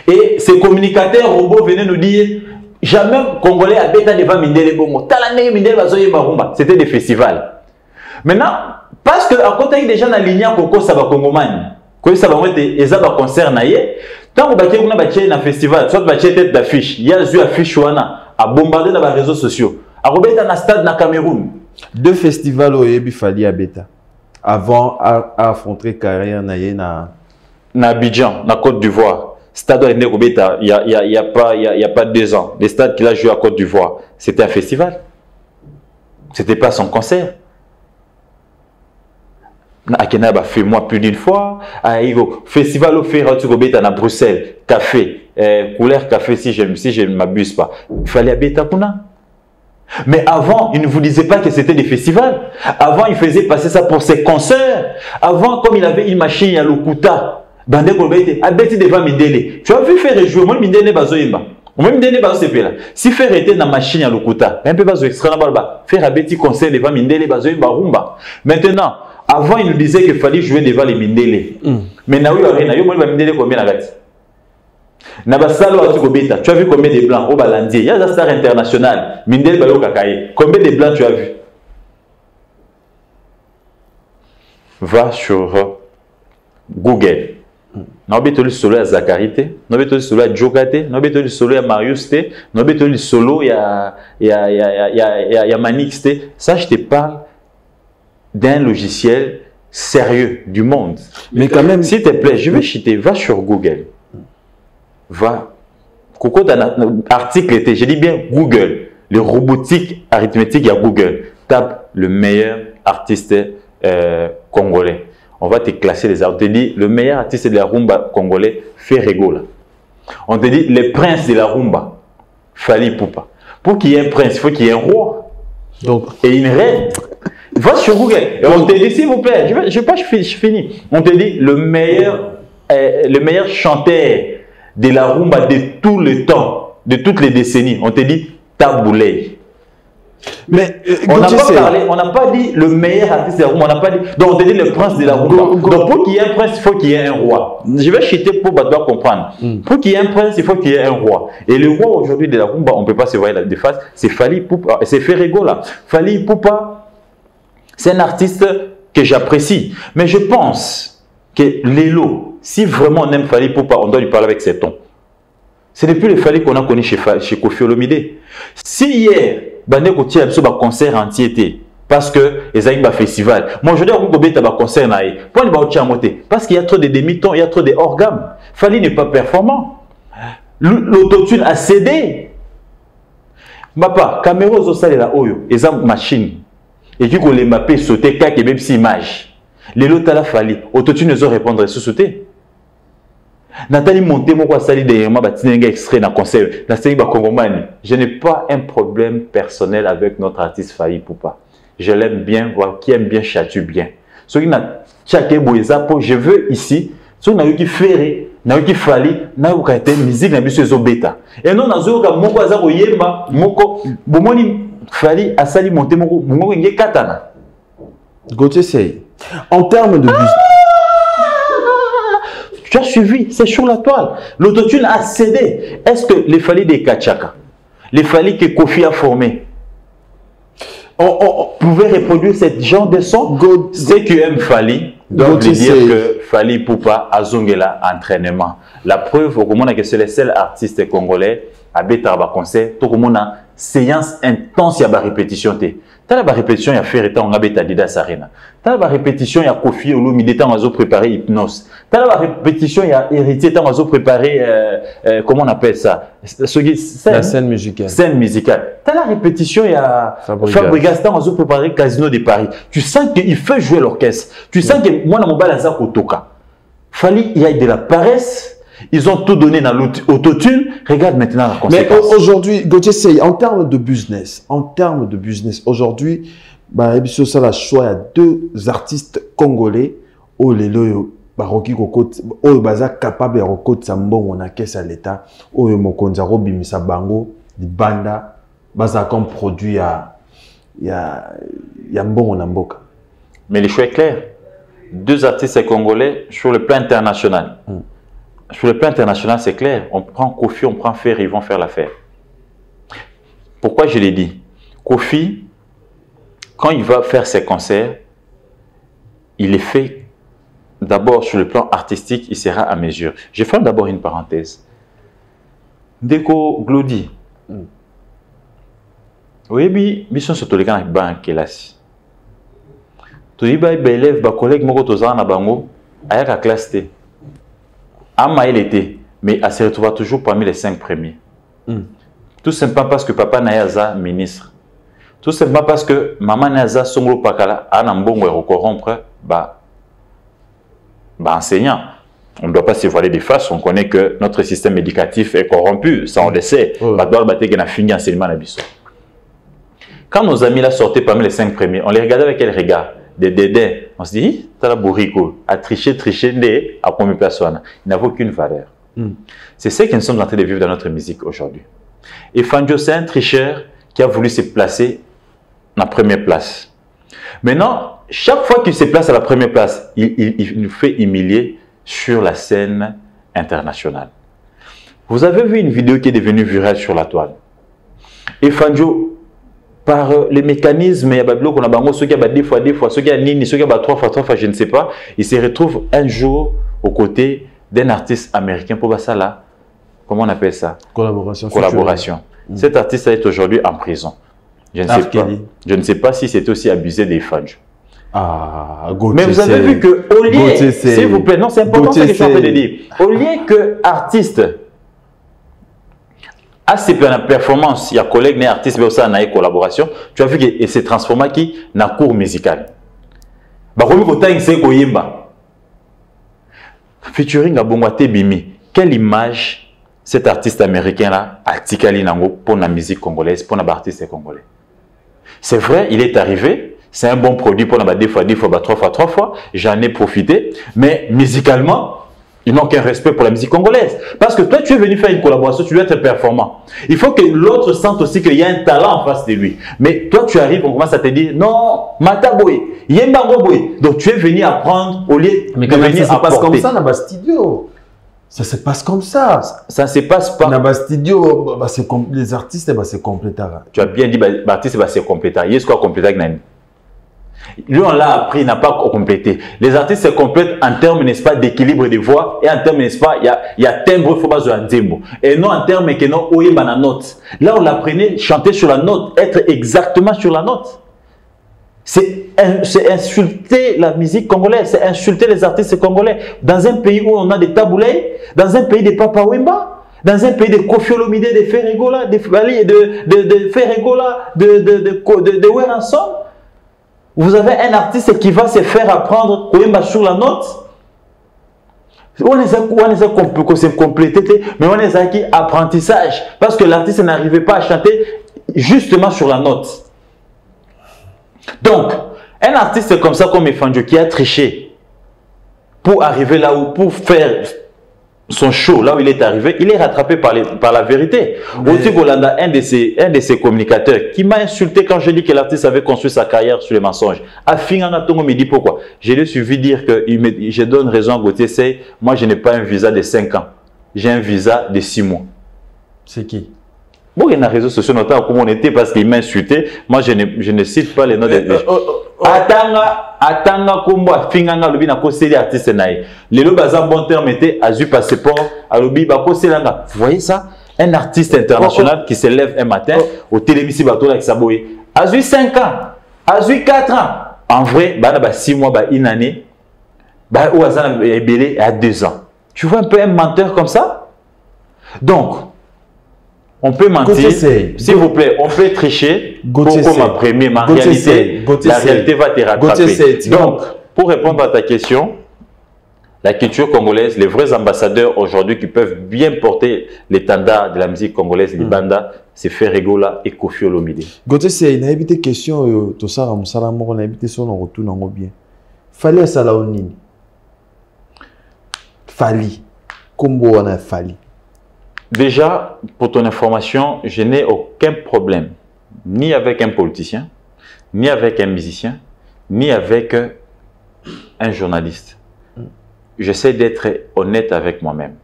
Et ces communicateurs robots venaient nous dire jamais Congolais a bêta devant Mindele Bongo. Talane Mindele bazoye barumba. C'était des festivals. Maintenant, parce que à côté des gens na ligne koko ça va Congomani, que ça va être des abats concert naie. Tant que baké kuna baché na festival, soit baché tête d'affiche, il y a des affiches wana à bombarder dans les réseaux sociaux. À Robeta na stade na Cameroun. Deux festivals au Yebi Fally Abeta. Avant à affronter carrière naie na Abidjan, na Côte d'Ivoire. Stade René Robeta, il y a pas 2 ans. Les stades qu'il a joué à Côte d'Ivoire, c'était un festival. C'était pas son concert. Akena a fait moi plus d'une fois. Festival au Ferrat Robeta à Bruxelles, café, couleur café si je ne m'abuse pas. Il fallait habiter à Kuna. Mais avant, il ne vous disait pas que c'était des festivals. Avant, il faisait passer ça pour ses concerts. Avant, comme il avait une machine à l'Okuta, Bande Kolbete, habité devant Mindele. Tu as vu faire jouer, moi Mindele Bazoyimba. Moi Mindele Bazoyimba. Si faire était dans la machine à l'Okuta, un peu Bazo extra là-bas, faire habiter concert devant Mindele Bazoyimba Rumba. Maintenant, avant, il nous disait qu'il fallait jouer devant les Mindele. Mais now, il y a eu Mindele combien la gâte. Tu as vu combien de blancs au Balandier? Il y a des stars internationales. Mindele Bayo Kakaye. Combien de blancs tu as vu? Va sur Google. Nobetoli solo ya Zakarité, nobetoli solo ya Jokate, nobetoli solo ya Marius T, nobetoli solo ya Manix T. Ça, je te parle d'un logiciel sérieux du monde. Mais quand même, s'il te plaît, je vais chuter, va sur Google. Va. Coco dans l'article, je dis bien Google. Le robotique arithmétique à Google. Tape le meilleur artiste congolais. On va te classer les artistes. On te dit le meilleur artiste de la rumba congolais, Ferregola. On te dit le prince de la rumba, Fally Ipupa. Pour qu'il y ait un prince, il faut qu'il y ait un roi. Donc, et une reine. Va sur Google. Et on te dit, s'il vous plaît, je finis. On te dit le meilleur chanteur de la rumba de tout le temps, de toutes les décennies. On te dit Taboulé. Mais on n'a pas parlé, on n'a pas dit le meilleur artiste de la rumba, on n'a pas dit. Donc on te dit le prince de la rumba. Donc pour qu'il y ait un prince, il faut qu'il y ait un roi. Je vais chuter pour Badoua comprendre. Pour qu'il y ait un prince, il faut qu'il y ait un roi. Et le roi aujourd'hui de la rumba, on ne peut pas se voir de face, c'est Fally Ipupa, c'est Ferregola. Fally Ipupa, c'est un artiste que j'apprécie. Mais je pense que Lelo, si vraiment on aime Fally Ipupa, on doit lui parler avec ses tons. Ce n'est plus le Fally qu'on a connu chez Koffi Olomide. Si hier, Bande Kotié a un concert entier, parce que les aïe festival. Moi aujourd'hui, on a un concert naï. Pourquoi il va au parce qu'il y a trop de demi-tons, il y a trop de organes. Fally n'est pas performant. L'autotune a cédé. Papa, caméra aux salles là oyo, ils ont machine. Et puis qu'on les mappé sauter cac et même si image. Les lots à la Fally, autotune ils ont répondre sous sauter. Nathalie Monté, moi, sali derrière moi, extrait dans concert. Je n'ai pas un problème personnel avec notre artiste Fally Ipupa. Je l'aime bien, voir qui aime bien, châtue bien. Ce qui n'a chaque je veux ici Ce qu'on a eu qui fait, na qui fallait, na eu qui musique na biso ezobeta. Et non, na zo ka moko aza ko yemba, moko bomoni fallait asali monter moko moko nge katana. Gauthier Seye, en termes de business. Tu as suivi, c'est sur la toile. L'autotune a cédé. Est-ce que les Fally des Kachaka, les Fally que Kofi a formé, on pouvait reproduire ce genre de son? Ceux qui aiment Fally doivent dire que Fally Poupa a zongela entraînement. La preuve, au moment que c'est le seul artiste congolais à Bétarba concert, tout le monde a séance intense, il y a des répétitions. T'as la répétition, il y a fait on a bêta Didas Arena. T'as la répétition, il y a Kofi Olomide, t'as on a préparé Hypnose. T'as la répétition, il y a Héritier, t'as on a préparé, comment on appelle ça? La scène musicale. Scène musicale. T'as la répétition, il y a Fabregas, t'as on a préparé Casino de Paris. Tu sens qu'il fait jouer l'orchestre. Tu sens que moi, dans mon bal, ça Otoka. Fallait, il y a de la paresse. Ils ont tout donné dans l'autotune. Regarde maintenant la conséquence. Mais aujourd'hui, Gauthier Seye, en termes de business, aujourd'hui, bah, ça la choix, il y a deux artistes congolais, oh les loyo, baroki kokot, oh baza capable de recouper sambon on a caisse à l'état, oh mokonza robi misa bango, di banda, baza comme produit ya mbongo na mboka. Mais le choix est clair. Deux artistes congolais sur le plan international. Sur le plan international, c'est clair. On prend Kofi, on prend Ferry, ils vont faire l'affaire. Pourquoi je l'ai dit? Kofi, quand il va faire ses concerts, il les fait d'abord sur le plan artistique, il sera à mesure. Je fais d'abord une parenthèse. Deko Glody. Oui, mission sur tous les gens qui sont là. Tous les élèves, les collègues, les collègues, na bango, à la classe T. Ama elle était, mais elle se retrouva toujours parmi les 5 premiers. Tout simplement parce que papa Nayaza ministre. Tout simplement parce que maman Nayaza Songolo Pakala a un bon corrompre enseignant. On ne doit pas se voiler des faces. On connaît que notre système éducatif est corrompu. Ça, on le sait. Quand nos amis là sortaient parmi les 5 premiers, on les regardait avec quel regard? Des dédains. On se dit, t'as la bourrico, à tricher, à combien de personnes? Il n'a aucune valeur. C'est ce que nous sommes en train de vivre dans notre musique aujourd'hui. Et Fanjo, c'est un tricheur qui a voulu se placer en première place. Maintenant, chaque fois qu'il se place à la première place, il nous fait humilier sur la scène internationale. Vous avez vu une vidéo qui est devenue virale sur la toile. Et Fanjo, par les mécanismes, il y a des blocs, ceux qui ont deux fois, ceux qui ont nini, ceux qui ont trois fois, je ne sais pas, il se retrouve un jour aux côtés d'un artiste américain pour ça là, comment on appelle ça? Collaboration. Cet artiste est aujourd'hui en prison. Je ne sais pas si c'est aussi abusé des fans. Mais vous avez vu que au lieu, s'il vous plaît, non, c'est important ce que je suis en train de dire. Au lieu que artiste à ces performances, il y a collègues, il y a artistes, mais aussi il y a collaboration. Tu as vu qu'il s'est transformé qui dans le cours musical. Featuring à Bongwate Bimi, quelle image cet artiste américain-là a ticali pour la musique congolaise, pour l'artiste congolais? C'est vrai, il est arrivé, c'est un bon produit pour la deux fois, trois fois, j'en ai profité, mais musicalement, ils n'ont qu'un respect pour la musique congolaise. Parce que toi, tu es venu faire une collaboration, tu dois être performant. Il faut que l'autre sente aussi qu'il y a un talent en face de lui. Mais toi, tu arrives, on commence à te dire, non, Mataboy, Yembango Boy. Donc, tu es venu apprendre au lieu de venir apporter. Ça se passe comme ça dans le studio. Ça se passe comme ça. Ça ne se passe pas. Dans le studio, les artistes, c'est complété. Tu as bien dit, l'artiste, c'est complété. Il y a ce qu'on complète. Lui, on l'a appris, il n'a pas complété. Les artistes se complètent en termes, n'est-ce pas, d'équilibre de voix et en termes, n'est-ce pas, il y a timbre, il faut pas jouer un tempo. Et non en termes que non, oye la note. Là, on l'apprenait, chanter sur la note, être exactement sur la note. C'est insulter la musique congolaise, c'est insulter les artistes congolais. Dans un pays où on a des taboulés, dans un pays de Papa Wemba, dans un pays de Kofi Olomide, de Ferregola, de Ferregola, de Weranson. Vous avez un artiste qui va se faire apprendre sur la note. On les a complétés, mais on les a acquis apprentissage. Parce que l'artiste n'arrivait pas à chanter justement sur la note. Donc, un artiste comme ça, comme Efanjo, qui a triché, pour arriver là où, pour faire son show, là où il est arrivé, il est rattrapé par la vérité. Aussi, Golanda, un de ses communicateurs, qui m'a insulté quand j'ai dit que l'artiste avait construit sa carrière sur les mensonges. À Finganga Tongo me dit pourquoi. Je l'ai suivi dire que je donne raison à Gauthier, c'est moi je n'ai pas un visa de 5 ans. J'ai un visa de 6 mois. C'est qui? Bon, il y a des réseaux sociaux, notamment comme on était, parce qu'il m'a insulté. Moi, je ne cite pas les noms des gens. Atanga kombo finganga lobi na koseli artiste naï. Les lots bazan bon terme était azu passeport à lobi ba koselanga. Vous voyez ça? Un artiste international qui se lève un matin au télémisi bateau avec sa boye. Azu 5 ans, azu 4 ans. En vrai, bah 6 mois, bah une année, bah ou azan belé à 2 ans. Tu vois un peu un menteur comme ça? Donc, on peut mentir, s'il vous plaît, on peut tricher pour ma première, ma réalité, la réalité va te rattraper. Donc, pour répondre à ta question, la culture congolaise, les vrais ambassadeurs aujourd'hui qui peuvent bien porter l'étendard de la musique congolaise, les bandas, c'est Ferregola et Koffi Olomide. Gauthier, c'est une habité question, tout ça, on a habité sur nos retours, on bien. Fallait ça là, on Fali. Combo, on a Fali. Déjà, pour ton information, je n'ai aucun problème, ni avec un politicien, ni avec un musicien, ni avec un journaliste. J'essaie d'être honnête avec moi-même.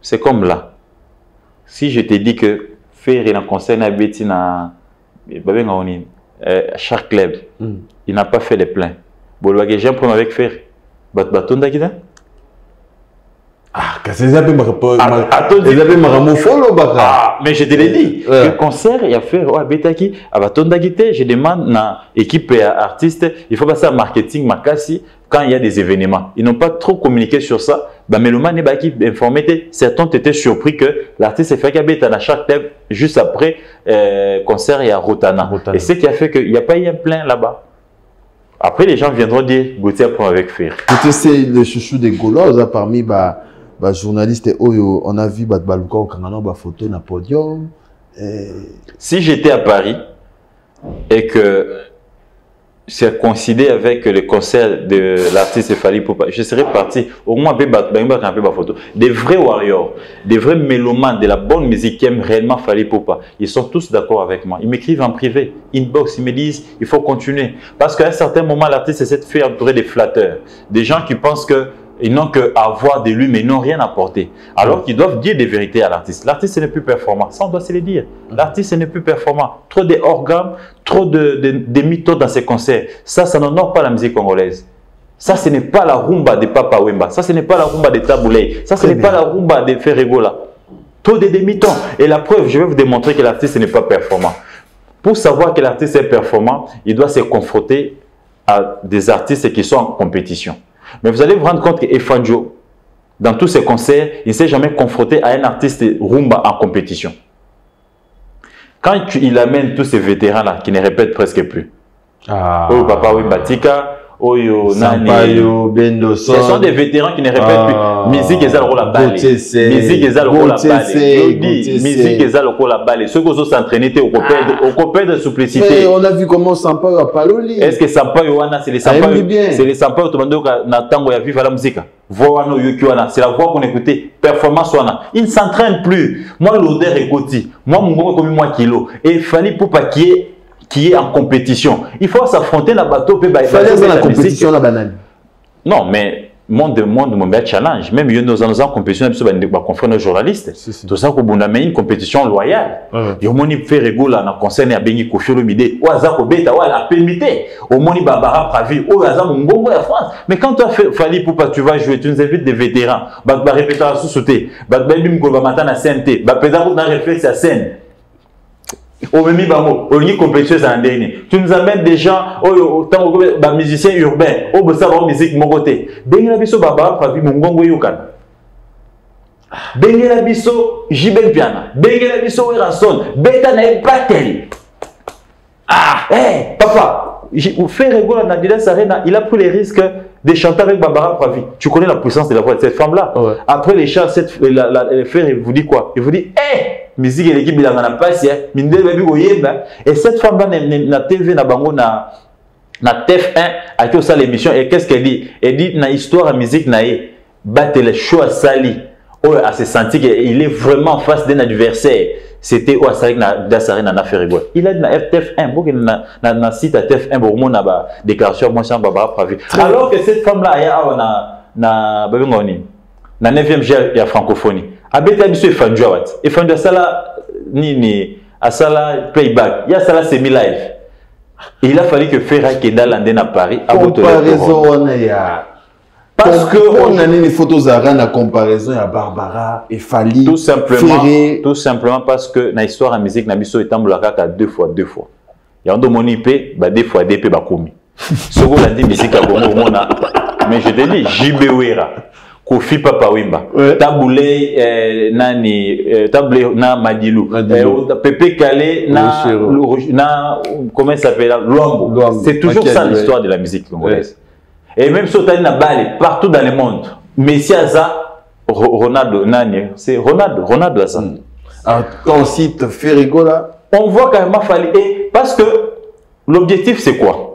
C'est comme là. Si je te dis que faire un concert à chaque club, il n'a pas fait les pleins. J'ai un problème avec faire. Ah, mais je te l'ai dit. Le concert, il y a fait je demande à l'équipe artiste, il faut passer à marketing, makasi, quand il y a des événements. Ils n'ont pas trop communiqué sur ça. Meloman n'est pas informé. Certains étaient surpris que l'artiste s'est fait à chaque thème juste après concert et à Rotana. Et c'est ce qui a fait qu'il n'y a pas eu un plein là-bas. Après, les gens viendront dire Gauthier apprend avec faire. Gauthier, c'est le chouchou des Gaulois parmi journalistes. On a vu Baluka au Kanganon, photo na podium. Si j'étais à Paris et que c'est coïncidé avec le concert de l'artiste Fally Ipupa, je serais parti au moins un photo. Des vrais warriors, des vrais mélomanes de la bonne musique qui aiment réellement Fally Ipupa, ils sont tous d'accord avec moi. Ils m'écrivent en privé, inbox, ils me disent il faut continuer. Parce qu'à un certain moment, l'artiste essaie de faire entourer des flatteurs, des gens qui pensent que ils n'ont qu'à avoir de lui, mais ils n'ont rien apporté. Alors qu'ils doivent dire des vérités à l'artiste. L'artiste n'est plus performant. Ça, on doit se le dire. L'artiste n'est plus performant. Trop d'organes, trop de mythos dans ses concerts. Ça n'honore pas la musique congolaise. Ça, ce n'est pas la rumba de Papa Wemba. Ça, ce n'est pas la rumba de Taboulé. Ça, ce n'est pas la rumba de Ferregola. Trop de mythos. Et la preuve, je vais vous démontrer que l'artiste n'est pas performant. Pour savoir que l'artiste est performant, il doit se confronter à des artistes qui sont en compétition. Mais vous allez vous rendre compte que Efanjo, dans tous ses concerts, il ne s'est jamais confronté à un artiste rumba en compétition. Quand il amène tous ces vétérans-là qui ne répètent presque plus. Oh, Papa Wimbatika, Oyo, Nani. Bendo, ce sont des vétérans qui ne répètent plus. Musique est à la balle. Musique est à la balle. Musique est à la balle. Ceux qui ont s'entraîné, au copé de simplicité. On a vu comment Sampaio a parlé. Est-ce que Sampaio, c'est les Sampaio? C'est les Sampaio, tu m'as tango ya vivre la musique. C'est la voix qu'on écoutait. Performance, il ne s'entraîne plus. Moi, l'odeur est côté. Moi, mon gros comme moi, kilo. Et il fallait pour pas qui est en compétition. Il faut s'affronter la bateau. Il fallait dans la compétition la banane. Non, mais monde mon challenge. Même nous en compétition, nous confronter nos journalistes. Tout ça, qu'on a une compétition loyale. Il y a un fait régulier dans le conseil à Bengi Koffi Olomide. Ou à Zako Beta, ou à la permité. Au Moni Barbara Pravi, ou à Zako Mbongo la France. Mais quand tu as fait Fally Ipupa, tu vas jouer, tu nous invites des vétérans. Bah répéter à sous-sauter. Bah bim go matin à CNT. Bah pédalo dans réflexe à scène. Au même niveau, au niveau compétition en dernier. Tu nous amènes des gens, des musiciens urbains, au bout de musique mon côté. Bengi la biso Barbara Pravi, Mungongo Yukan. Bengi la biso Jibel Piana. Bengi la biso Erason. Beta n'est pas tel. Ah, hé, papa, fait Régola Nadila Sarena, il a pris les risques de chanter avec Barbara Pravi. Tu connais la puissance de la voix de cette femme-là. Après les chants, le frère, il vous dit quoi? Il vous dit, hé, musique et l'équipe, il en a pas si, et cette femme-là, na TV, na bango, Na TF1, à qui ça l'émission, et qu'est-ce qu'elle dit? Elle dit, na histoire à musique, naïe, battre le show à Sali. Oh, à se sentir qu'il est vraiment en face d'un adversaire. C'était au Asari Dassari Nana Ferrigo. Il a dit na TF1, beaucoup na site à TF1, beaucoup de déclaration, moi, c'est Baba Pravi. Alors que cette femme-là, na 9e gel, il y a francophonie. Abeta Bissou et Fandjouat. Et Fandjouat, ça là, ni, à ça là, playback. Il y a ça là, semi-live. Il a fallu que Ferra Kenda l'andenne à Paris. Comparaison, on a. Parce que on a les photos à la comparaison à Barbara et Fali. Tout simplement parce que dans l'histoire de la musique, Nabiso est en bloqué deux fois. Il y a un domoni IP, deux fois DP bakomi. Ce qu'on a dit musique à Bongo Mona, mais je te dis JB Kofi Papa Wimba, Taboulé Taboulé na Madilou, Pepe Kalé na comment ça s'appelle Luambo. C'est toujours ça l'histoire de la musique congolaise. Et même si on a balle partout dans le monde, Messi Aza, Ronaldo, c'est Ronaldo Aza. Quand on cite Ferrigo là, on voit carrément fallu. Parce que l'objectif c'est quoi?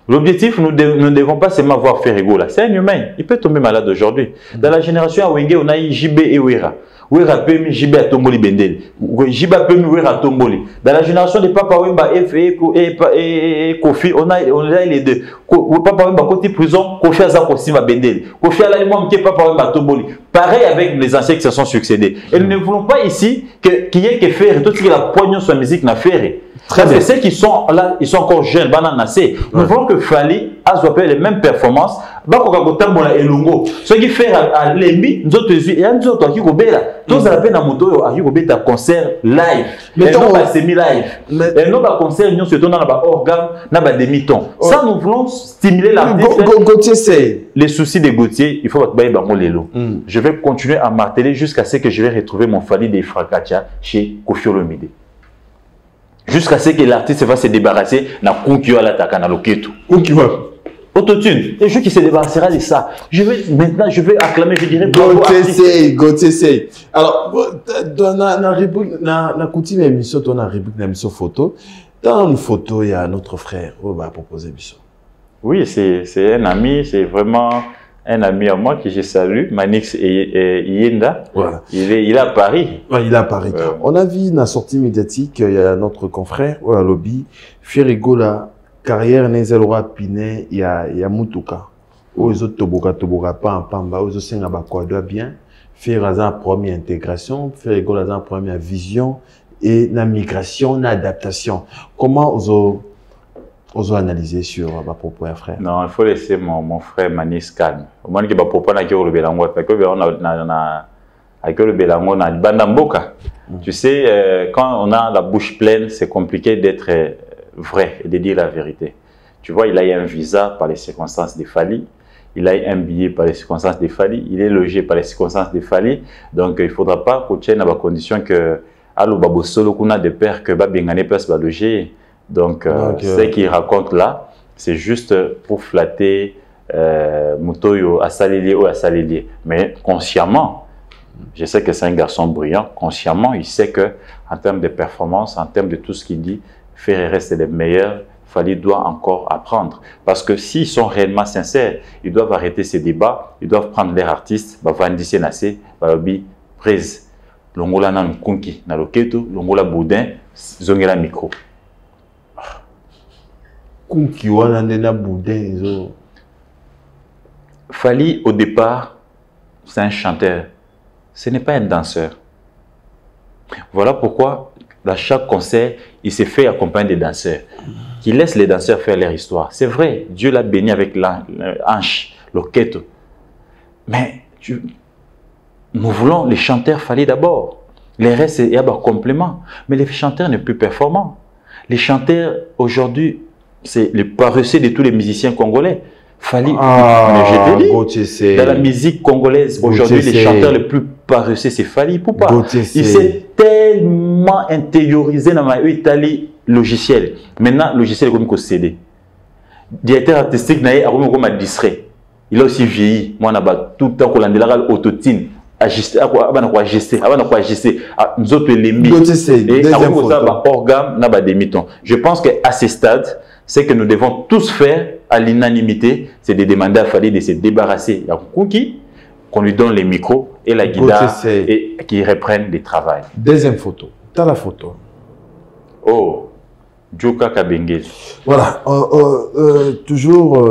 L'objectif, nous ne devons pas seulement voir Ferrigo là. C'est un humain, il peut tomber malade aujourd'hui. Dans la génération à Wenge, on a eu JB et Wera. Wera peut mis JB à Tomboli Bendel. JB peut mis Wera à Tomboli. Dans la génération de Papa Wemba et Kofi, on a les deux. Papa Wemba côté prison, Kofi a Zakosi va Bendel. Kofi a l'allemand qui est Papa Wemba Tomboli. Pareil avec les anciens qui se sont succédés. Et nous ne voulons pas ici qu'il y ait que faire tout ce qui est la poignée sur la musique n'a fait. Parce que ceux qui sont là, ils sont encore jeunes, nous voulons que Fali a les mêmes performances. Ce qui fait à Lembi, nous autres, il y a nous autres qui ont tous à la peine à moto, à un concert live. Mais non pas semi-live. Et non pas concert, nous sommes dans un organe, dans un demi-ton. Ça, nous voulons stimuler l'artiste. Les soucis de Gauthier, il faut que je vais continuer à marteler jusqu'à ce que je vais retrouver mon Fali de Frakatia chez Kofi Olomide. Jusqu'à ce que l'artiste va se débarrasser de Kunkyo à l'attaque dans le Ketu. Autotune. Et je qui se débarrassera de ça. Maintenant, je vais acclamer, je dirais. Gauthier. Alors, dans la coutume émission, dans la rubrique d'émission photo, dans une photo, il y a notre frère. On va proposer Bissot. Oui, c'est un ami, c'est vraiment un ami à moi que je salue, Manix Yenda. Voilà. Il est à Paris. Ouais, il est à Paris. On a vu dans la sortie médiatique, il y a notre confrère, à lobby, Ferrigo la carrière Nezelora Pinet, il y a Mutuka. Aux autres Toboga, pas en Pamba, aux autres Senga doit bien. Faire la première intégration, Ferrigo la première vision et la migration, l'adaptation. Comment vous analyser sur ma propre frère? Non, il faut laisser mon frère Manis calme. Au moins, il va pas le Bélango. Parce que le Bélango, on a le Bandamboka. Tu sais, quand on a la bouche pleine, c'est compliqué d'être vrai et de dire la vérité. Tu vois, il a eu un visa par les circonstances de Fali. Il a eu un billet par les circonstances de Fali. Il est logé par les circonstances de Fali. Donc, il ne faudra pas qu'on tienne à la condition que Allo Babo Solo, qu'on a des pères que Babengane peut se loger. Donc, ce qu'il raconte là, c'est juste pour flatter Mutoyo à Salilier ou à Salilier. Mais consciemment, je sais que c'est un garçon brillant, consciemment, il sait que en termes de performance, en termes de tout ce qu'il dit, Ferré reste le meilleur. Fali doit encore apprendre. Parce que s'ils sont réellement sincères, ils doivent arrêter ces débats, ils doivent prendre leur artiste, Vandissé Nassé, Babi, Prez, Longola Nan Kunki, Naloketo, Longola Boudin, Zongela Micro. Fali, au départ, c'est un chanteur. Ce n'est pas un danseur. Voilà pourquoi, dans chaque concert, il s'est fait accompagner des danseurs. Qui laissent les danseurs faire leur histoire. C'est vrai, Dieu l'a béni avec l'anche, le keto. Mais nous voulons les chanteurs Fali d'abord. Les restes, c'est un complément. Mais les chanteurs ne sont plus performants. Les chanteurs, aujourd'hui, c'est le paresseux de tous les musiciens congolais. Fali, mais je te dis, dans la musique congolaise, aujourd'hui, les chanteurs les plus paresseux, c'est Fali. Pourquoi? Il s'est tellement intériorisé dans ma Italie logiciel. Maintenant, le logiciel est comme un CD. Directeur artistique, il a comme un distrait. Il a aussi vieilli. Moi, on a tout le temps qu'on a de la autotune. Ajuster, nous autres les organes, je pense qu'à ce stade, Ce que nous devons tous faire à l'unanimité, c'est de demander à Fally de se débarrasser de Kouki, qu'on lui donne les micros et la guitare et qu'il reprenne le travail. Deuxième photo. Tu as la photo. Oh, Djoka Kabengele. Voilà. Toujours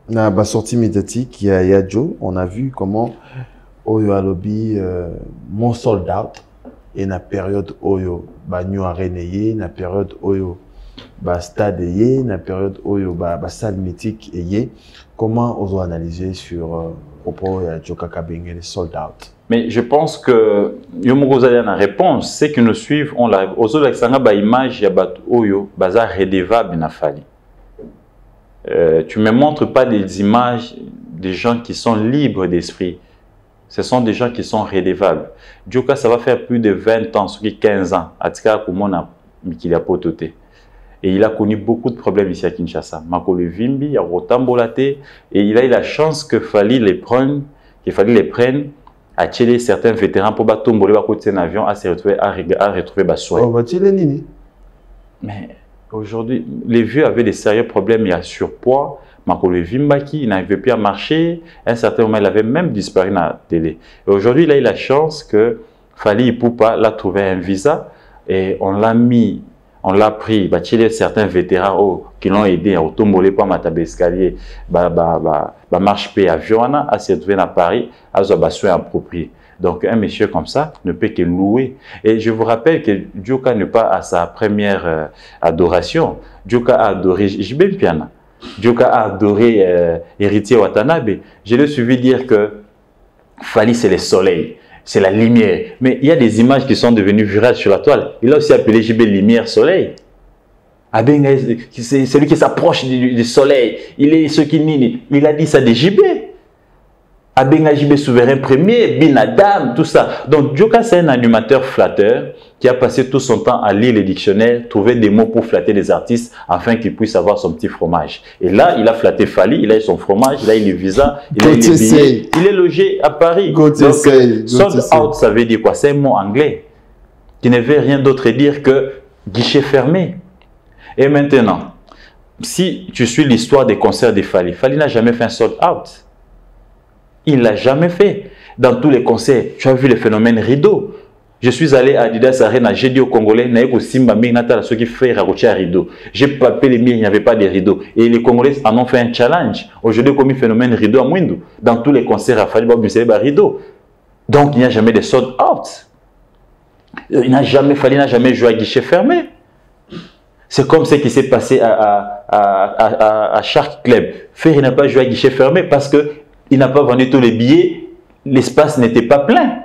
dans la sortie médiatique, il y a Joe. On a vu comment Oyo Alobi, mon soldat, et dans la période Oyo, New Arena, dans la période Oyo, Stade, dans la période Oyo, salle mythique, comment on doit analyser sur propos de Djoka Kabengele, sold out? Mais je pense que la réponse, c'est que nous suivons, on l'a aux autres image ya bat Oyo, baza redevable na Fally. Tu me montres pas des images des gens qui sont libres d'esprit. Ce sont des gens qui sont redevables. Djoka, ça va faire plus de 20 ans, ce qui 15 ans, à Tika Kumona Mikilia Potote. Et il a connu beaucoup de problèmes ici à Kinshasa. Makolo Vimbi, il y a Rotambolate, et il a eu la chance que Fally les prenne, à tirer certains vétérans pour tomber un avion, à se retrouver à retrouver Bassoy. On va tirer Nini. Mais aujourd'hui, les vieux avaient des sérieux problèmes. Il y a surpoids. Makolo Vimbaki, il n'arrivait plus à marcher. À un certain moment, il avait même disparu dans la télé. Et aujourd'hui, il a eu la chance que Fally Ipupa l'a trouvé un visa et on l'a mis. On l'a pris, certains vétérans qui l'ont aidé à tomber par Matabe escalier, marche paix avion, à se retrouver à Paris, à avoir soin approprié. Donc un monsieur comme ça ne peut que louer. Et je vous rappelle que Djoka n'est pas à sa première adoration. Djoka a adoré Jibem Piana. Djoka a adoré Héritier Watanabe. Je l'ai suivi dire que Fally c'est le soleil. C'est la lumière. Mais il y a des images qui sont devenues virales sur la toile. Il a aussi appelé JB lumière soleil. C'est celui qui s'approche du soleil. Il est ce qui nie. Il a dit ça de JB. Abenga JB souverain premier, Bin Adam, tout ça. Donc Djoka c'est un animateur flatteur qui a passé tout son temps à lire les dictionnaires, trouver des mots pour flatter les artistes afin qu'ils puissent avoir son petit fromage. Et là, il a flatté Fally, il a eu son fromage, il a eu le visa, il a eu les billets, il est logé à Paris. Donc, sold out, ça veut dire quoi? C'est un mot anglais qui ne veut rien d'autre dire que guichet fermé. Et maintenant, si tu suis l'histoire des concerts de Fally, Fally n'a jamais fait un sold out. Il ne l'a jamais fait. Dans tous les concerts, tu as vu le phénomène rideau. Je suis allé à Adidas Arena, j'ai dit aux Congolais, ceux qui fait un rideau. J'ai papé les miens, il n'y avait pas de rideau. Et les Congolais en ont fait un challenge. Aujourd'hui, comme le phénomène rideau à Mwindou. Dans tous les concerts, à Fally rideau. Donc, il n'y a jamais de sold out. Fally n'a jamais joué à guichet fermé. C'est comme ce qui s'est passé à Shark Club. Il n'a pas joué à guichet fermé parce que il n'a pas vendu tous les billets, l'espace n'était pas plein.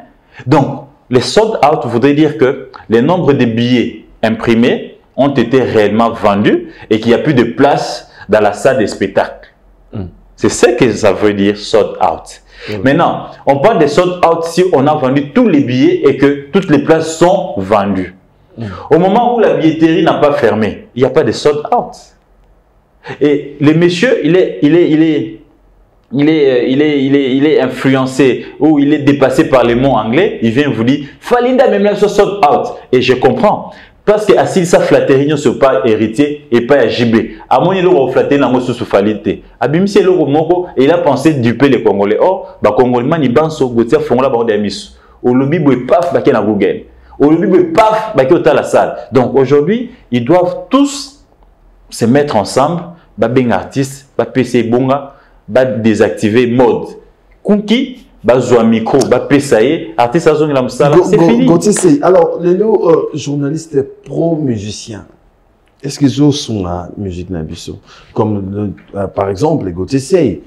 Donc, les sold out voudrait dire que les nombres de billets imprimés ont été réellement vendus et qu'il n'y a plus de place dans la salle des spectacles. C'est ce que ça veut dire sold out. Maintenant, on parle de sold out si on a vendu tous les billets et que toutes les places sont vendues. Au moment où la billetterie n'a pas fermé, il n'y a pas de sold out. Et le monsieur, il est influencé ou il est dépassé par les mots anglais, il vient vous dire Falinda même là sold out. Et je comprends. Parce que si ça flatterie ne sont pas héritier et pas JB. À mon niveau flatté n'a pas sous falité. Abimsi le moko et il a pensé duper les Congolais. Oh, bah Congolais mani banso gotia fongola ba de miss. Au lobby boy paf ba na Google. Au lobby boy paf ba au la salle. Donc aujourd'hui, ils doivent tous se mettre ensemble, ba ben artiste, ba PC bonga, ba désactiver mode. Kunki bazwa micro, ba pesaye, artiste azongi la musala, c'est fini. Alors, les journalistes pro-musiciens, est-ce qu'ils ont son musique nabiso? Comme par exemple, les Gauthier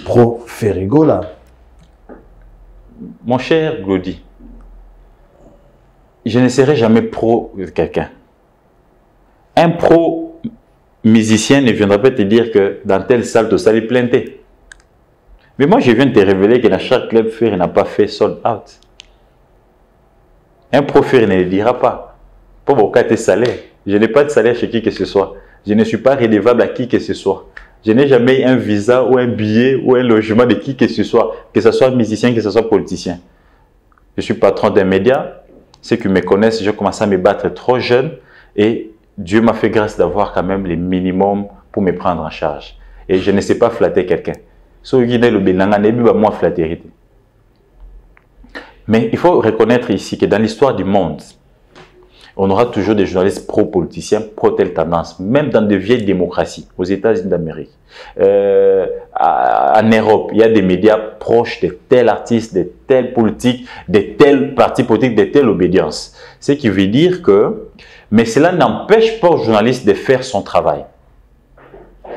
pro-Ferrigola. Mon cher Glody, je ne serai jamais pro de quelqu'un. Un pro-musicien ne viendra pas te dire que dans telle salle, tout ça est planté. Mais moi, je viens de te révéler que dans chaque club, Ferry n'a pas fait sold out. Un pro Ferry ne le dira pas. Pour vos cas de salaire. Je n'ai pas de salaire chez qui que ce soit. Je ne suis pas redevable à qui que ce soit. Je n'ai jamais eu un visa ou un billet ou un logement de qui que ce soit musicien, que ce soit politicien. Je suis patron d'un média. Ceux qui me connaissent, j'ai commencé à me battre trop jeune et Dieu m'a fait grâce d'avoir quand même les minimums pour me prendre en charge. Et je ne sais pas flatter quelqu'un. Mais il faut reconnaître ici que dans l'histoire du monde, on aura toujours des journalistes pro-politiciens, pro-telle tendance, même dans de vieilles démocraties, aux États-Unis d'Amérique. En Europe, il y a des médias proches de tel artiste, de telle politique, de tel parti politique, de telle obédience. Ce qui veut dire que, mais cela n'empêche pas au journaliste de faire son travail.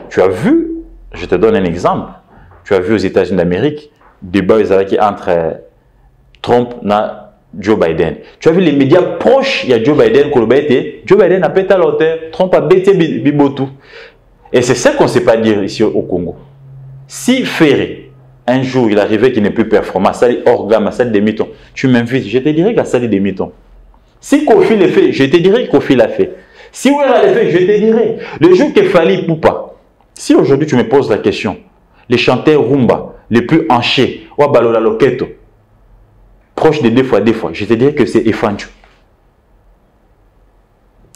Tu as vu, je te donne un exemple, tu as vu aux États-Unis d'Amérique, débat entre Trump et Joe Biden. Tu as vu les médias proches, il y a Joe Biden, Joe Biden a pété à l'auteur, Trump a bêté Bibotu. Et c'est ça qu'on ne sait pas dire ici au Congo. Si Ferré, un jour, il arrivait qu'il n'est plus performant, ça dit hors gamme, ça dit demi-ton, tu m'invites, je te dirais qu'il a ça dit demi-ton. Si Kofi l'a fait, je te dirais que Kofi l'a fait. Si Ouera l'a fait, je te dirais. Le jour que Fali Poupa, si aujourd'hui tu me poses la question, les chanteurs rumba, les plus hanchés, Wabalola Loketo, proche de deux fois, je te dirais que c'est Efancho.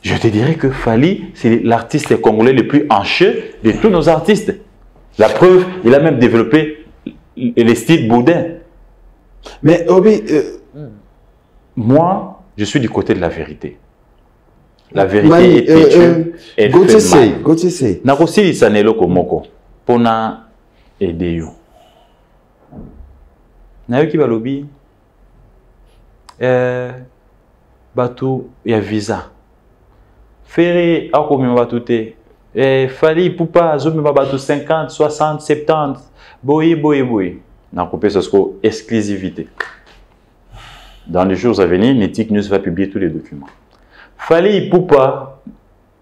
Je te dirais que Fali, c'est l'artiste congolais le plus hanché de tous nos artistes. La preuve, il a même développé les styles boudins. Mais Obi, moi, je suis du côté de la vérité. La vérité est têtue, elle fait mal. Gauthier, Nakosili sanelo komoko pona edeyo. Nayoki balobi bato ya visa. Ferré a combien bato te? Fali Poupa zomi bato 50, 60, 70. Boye. Nakopé ça exclusivité. Dans les jours à venir, Netic News va publier tous les documents. Fali Poupa,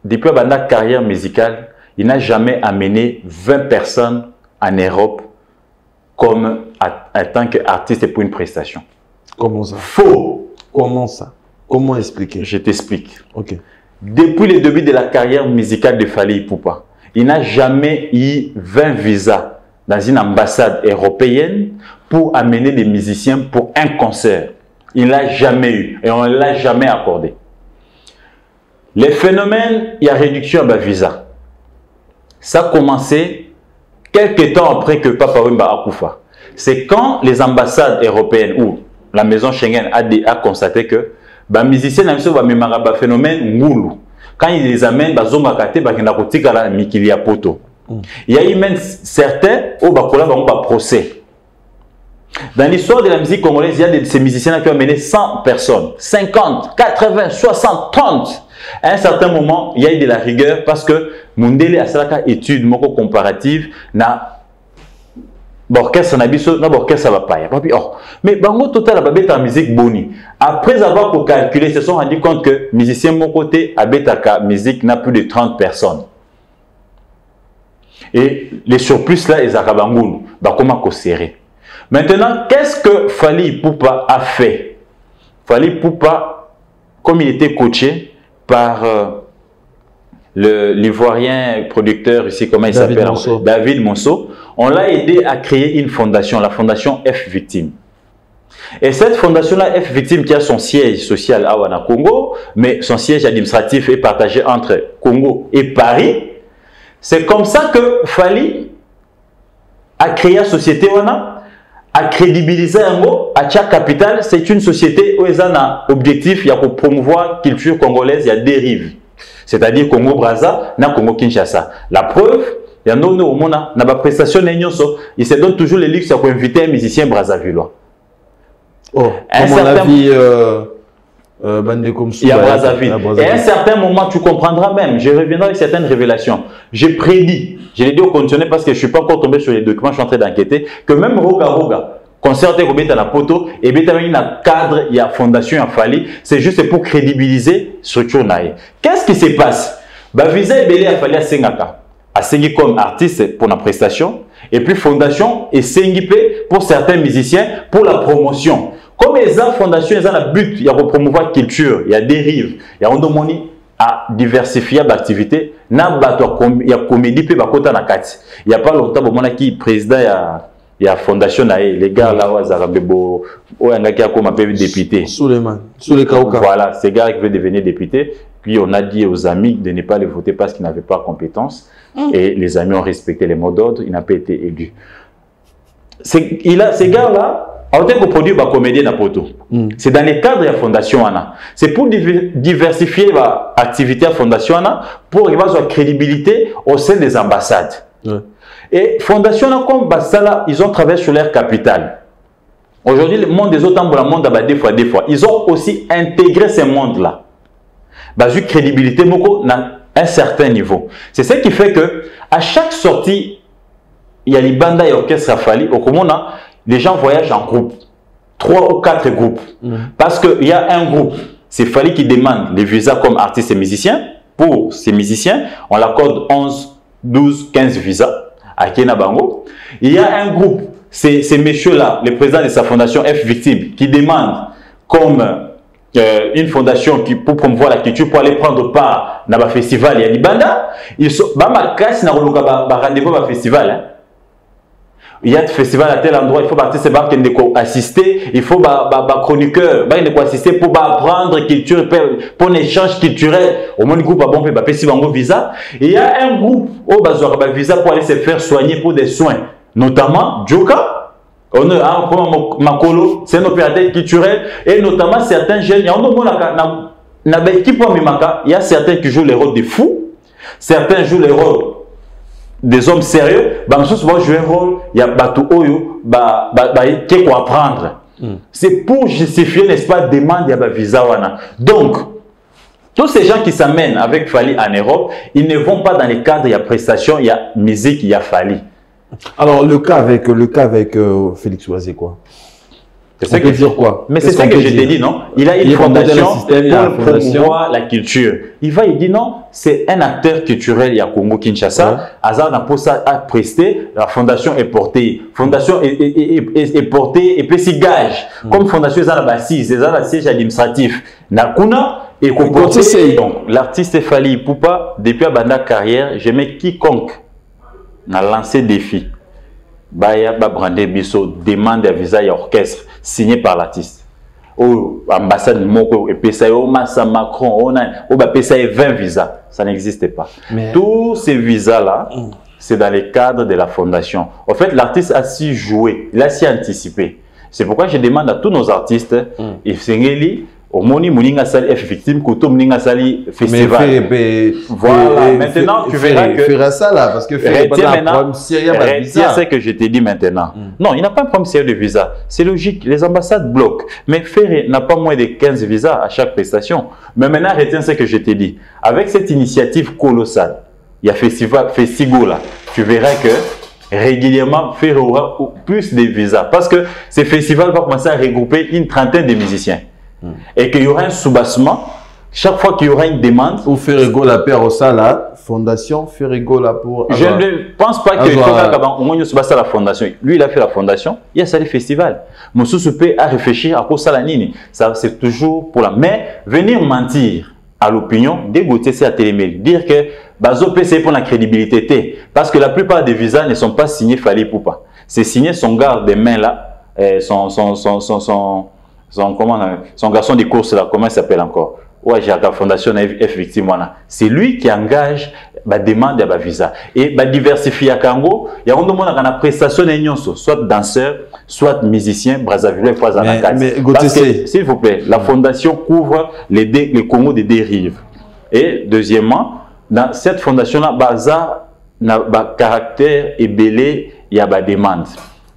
depuis la carrière musicale, il n'a jamais amené 20 personnes en Europe comme en tant qu'artiste pour une prestation. Comment ça? Faux. Comment ça? Comment expliquer? Je t'explique. Ok. Depuis le début de la carrière musicale de Fali Poupa, il n'a jamais eu 20 visas dans une ambassade européenne pour amener des musiciens pour un concert. Il n'a jamais eu et on ne l'a jamais accordé. Les phénomènes, il y a réduction de visa. Ça a commencé quelques temps après que Papa Wemba a Koufa. C'est quand les ambassades européennes ou la maison Schengen a constaté que les musiciens n'ont pas de phénomène ngoulou. Quand ils les amènent, ils ont il y a eu même certains qui ont un procès. Dans l'histoire de la musique congolaise, il y a ces musiciens qui ont mené 100 personnes, 50, 80, 60, 30. À un certain moment, il y a eu de la rigueur parce que Mundele a fait une étude comparative na l'orchestre ça va pas. Mais bango total a musique boni. Après avoir calculé, ils se sont rendus compte que musicien mon côté a musique n'a plus de 30 personnes. Et les surplus là, ils ont comment serrer. Maintenant, qu'est-ce que Fali Poupa a fait? Fali Poupa, comme il était coaché par l'Ivoirien producteur ici, comment il s'appelle? David Monceau. On l'a aidé à créer une fondation, la fondation F Victime. Et cette fondation-là, F Victime, qui a son siège social à Wana Congo, mais son siège administratif est partagé entre Congo et Paris. C'est comme ça que Fali a créé la société Wana, a crédibilisé un mot, à chaque capitale, c'est une société où ils ont un objectif, il y a pour promouvoir la culture congolaise, il y a des rives. C'est-à-dire Congo-Brazza, na Congo-Kinshasa. La preuve, il y a une prestation, il se donne toujours le luxe pour inviter un musicien brazzavillois. Oh, comme on a vu il y a Brazzaville. Et à un certain moment, tu comprendras même, je reviendrai avec certaines révélations. J'ai prédit, je l'ai dit au conditionné parce que je ne suis pas encore tombé sur les documents, je suis en train d'enquêter, que même Roga, concert de la poto, et bien il y a cadre, il y a fondation, il y a Fali, c'est juste pour crédibiliser structure naïe. Qu'est-ce qui se passe? Visa et Belé a fallu à Sengaka, à Sengi comme artiste pour la prestation, et puis fondation et Sengi pour certains musiciens pour la promotion. Comme les fondations, ils ont le but, il y a de promouvoir la culture, il y a des rives, il y a un à diversifier l'activité. Il y a comédie, il n'y a pas longtemps, il y a président il y a fondation les gars là où Zarabebo où il y a comme député Suleiman Kauka. Voilà, ces gars qui veulent devenir députés. Puis on a dit aux amis de ne pas les voter parce qu'ils n'avaient pas compétence. Et les amis ont respecté les mots d'ordre, il n'a pas été élu. Ces gars-là, en tant que produit comédien Napoto, c'est dans les cadres de la fondation Anna. C'est pour diversifier l'activité de la fondation Anna, pour avoir une crédibilité au sein des ambassades. Et fondation Anna, comme Bassala, ils ont travaillé sur leur capital. Aujourd'hui, le monde des autres le monde a des fois. Ils ont aussi intégré ces mondes-là. Une crédibilité à un certain niveau. C'est ce qui fait que à chaque sortie, il y a les bandes et orchestres Rafali. Au Komona, les gens voyagent en groupe. 3 ou 4 groupes. Parce qu'il y a un groupe, c'est Fali qui demande les visas comme artistes et musiciens. Pour ces musiciens, on l'accorde 11, 12, 15 visas à Kena Bango. Il y a un groupe, c'est ces messieurs-là, le président de sa fondation F Victime, qui demande comme une fondation qui pour promouvoir la culture pour aller prendre part dans le festival. Il y a Libanda, ils sont rendez-vous au festival. Il y a un festival à tel endroit, il faut assister, il faut chroniqueur, assister pour apprendre culture, pour un échange culturel. Au moins, le groupe a bon fait visa. Et il y a un groupe où il visa pour aller se faire soigner pour des soins, notamment Joka. On a Makolo, c'est un opérateur culturel, et notamment certains jeunes. Il y a certains qui jouent les rôles de fous, certains jouent les rôles des hommes sérieux. Souvent jouer un rôle, il y a Batou Oyo, qui quoi apprendre. C'est pour justifier, n'est-ce pas, demande de visa. Donc, tous ces gens qui s'amènent avec Fali en Europe, ils ne vont pas dans les cadres, il y a prestations, il y a musique, il y a Fali. Alors, le cas avec Félix Oisé, quoi. C'est que dire quoi? Mais c'est ça que je t'ai dit, non? Il a une fondation pour promouvoir la culture. Il dit non, c'est un acteur culturel, il y a Congo Kinshasa. Azar n'a pas ça à prester, la fondation est portée. Fondation est portée et puis s'y gage. Comme fondation, ils ont la siège administratif. Nakuna et comporté. Donc, l'artiste Fali Ipupa, depuis la carrière, j'aimais quiconque n'a lancé défi. Baya Brandé Bisso demande un visa et orchestre signé par l'artiste. Ou ambassade Moko et PSA, Massa Macron, on a PSA 20 visas. Ça n'existe pas. Mais... tous ces visas-là, c'est dans les cadres de la fondation. En fait, l'artiste a su jouer, il a su anticiper. C'est pourquoi je demande à tous nos artistes, et Sengeli, au Moni Mouninga Sali F Victime, Koutou Mouninga Sali Festival. Voilà, maintenant tu verras que. Fera ça là, parce que maintenant, c'est ce que je t'ai dit maintenant. Non, il n'a pas un problème sérieux de visa. C'est logique, les ambassades bloquent. Mais Ferré n'a pas moins de 15 visas à chaque prestation. Mais maintenant, retiens ce que je t'ai dit. Avec cette initiative colossale, il y a Festigo là, tu verras que régulièrement, Ferré aura plus de visas. Parce que ce festival va commencer à regrouper une trentaine de musiciens. Et qu'il y aura un soubassement chaque fois qu'il y aura une demande. Pour Ferrigo la paire au la fondation Ferrigo la pour. Je ne pense pas qu'il faut la fondation. Lui, il a fait la fondation, il y a ça les festivals. Moussou peut à réfléchir à quoi ça la nini. Ça, c'est toujours pour la. Mais venir mentir à l'opinion, dégoûter c'est à télémail. Dire que Bazo PC pour la crédibilité. Parce que la plupart des visas ne sont pas signés Fali Ipupa. C'est signé son garde des mains là, son garçon de course là, comment il s'appelle encore? Ouais, j'ai la fondation F Victime. C'est lui qui engage la demande de visa. Et diversifier à Congo, il y a un monde qui a une prestation soit danseur, soit musicien, Brazzaville, s'il vous plaît, la fondation couvre les Congo des dérives. Et deuxièmement, dans cette fondation-là, Baza n'a pas caractère et belé, il y a des demandes.